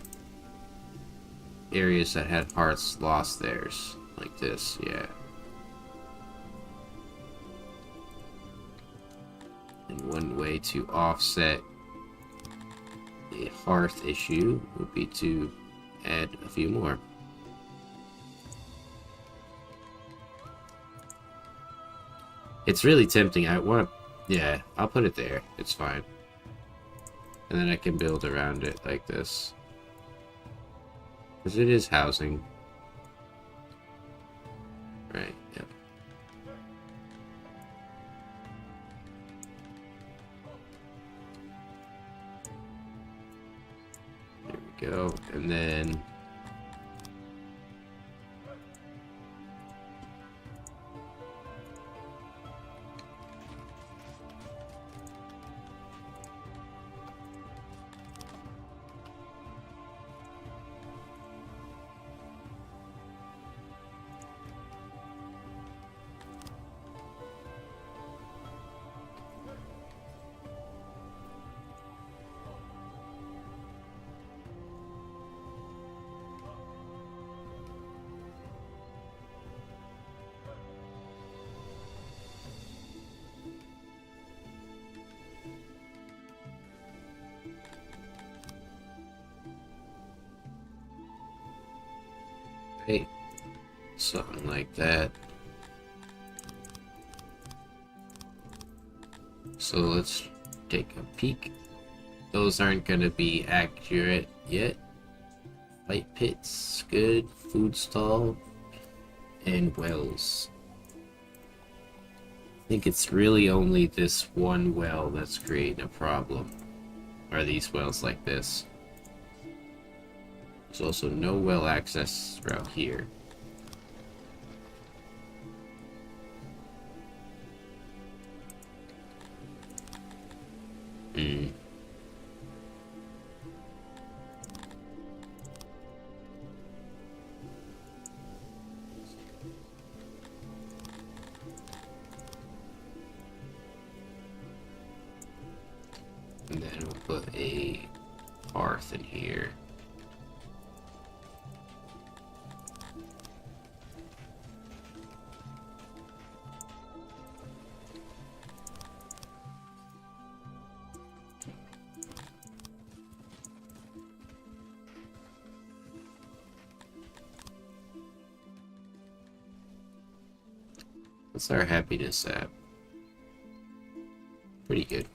areas that had hearths lost theirs. Like this, yeah. And one way to offset the hearth issue would be to add a few more. It's really tempting. I want to... Yeah, I'll put it there. It's fine. And then I can build around it like this. Because it is housing. Right. go. And then hey, something like that. So let's take a peek. Those aren't gonna be accurate yet. Fight pits, good. Food stall, and wells. I think it's really only this one well that's creating a problem. Or these wells like this. There's also no well access route here. Hmm. And then we'll put a hearth in here. What's our happiness at? Pretty good.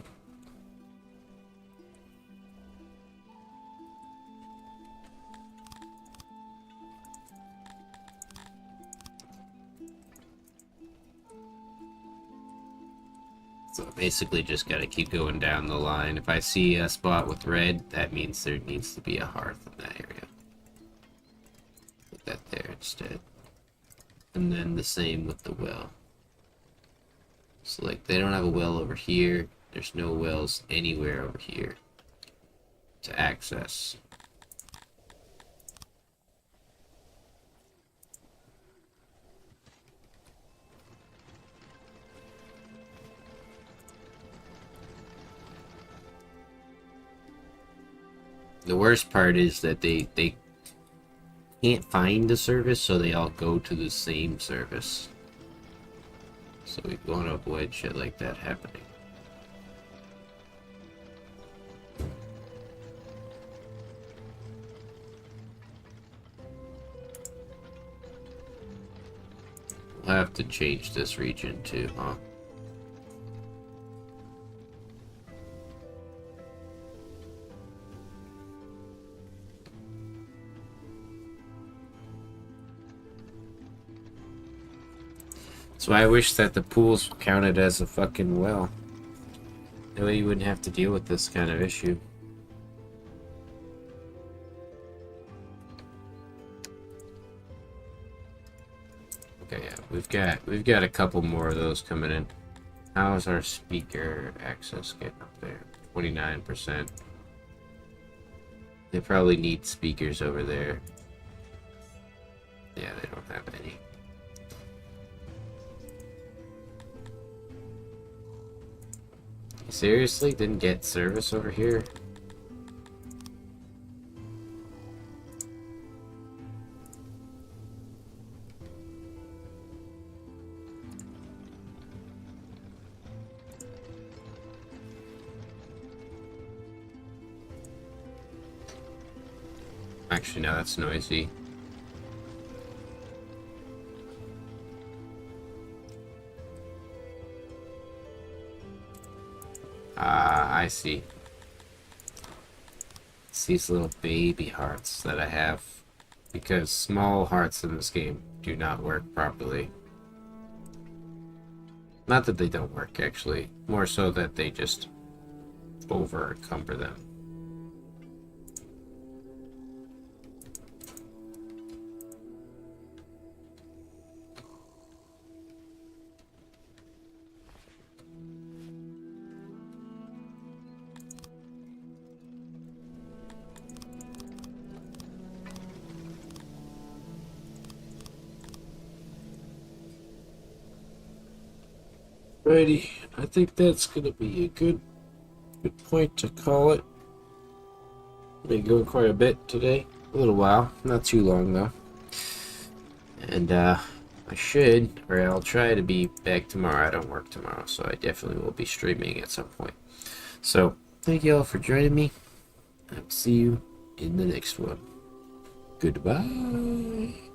So basically just gotta keep going down the line. If I see a spot with red, that means there needs to be a hearth in that area. Put that there instead. And then the same with the well. So like they don't have a well over here. There's no wells anywhere over here to access. The worst part is that they can't find a service, so they all go to the same service. So we want to avoid shit like that happening. We'll have to change this region too, huh? So I wish that the pools counted as a fucking well. That way you wouldn't have to deal with this kind of issue. Okay, yeah, we've got a couple more of those coming in. How is our speaker access getting up there? 29%. They probably need speakers over there. Yeah, they don't have any. Seriously? Didn't get service over here? Actually, no, that's noisy. I see. It's these little baby hearts that I have. Because small hearts in this game do not work properly. Not that they don't work, actually. More so that they just over-encumber them. Alrighty, I think that's gonna be a good point to call it. Been going quite a bit today. A little while, not too long though. And I should, or I'll try to be back tomorrow. I don't work tomorrow, so I definitely will be streaming at some point. So, thank you all for joining me. I'll see you in the next one. Goodbye.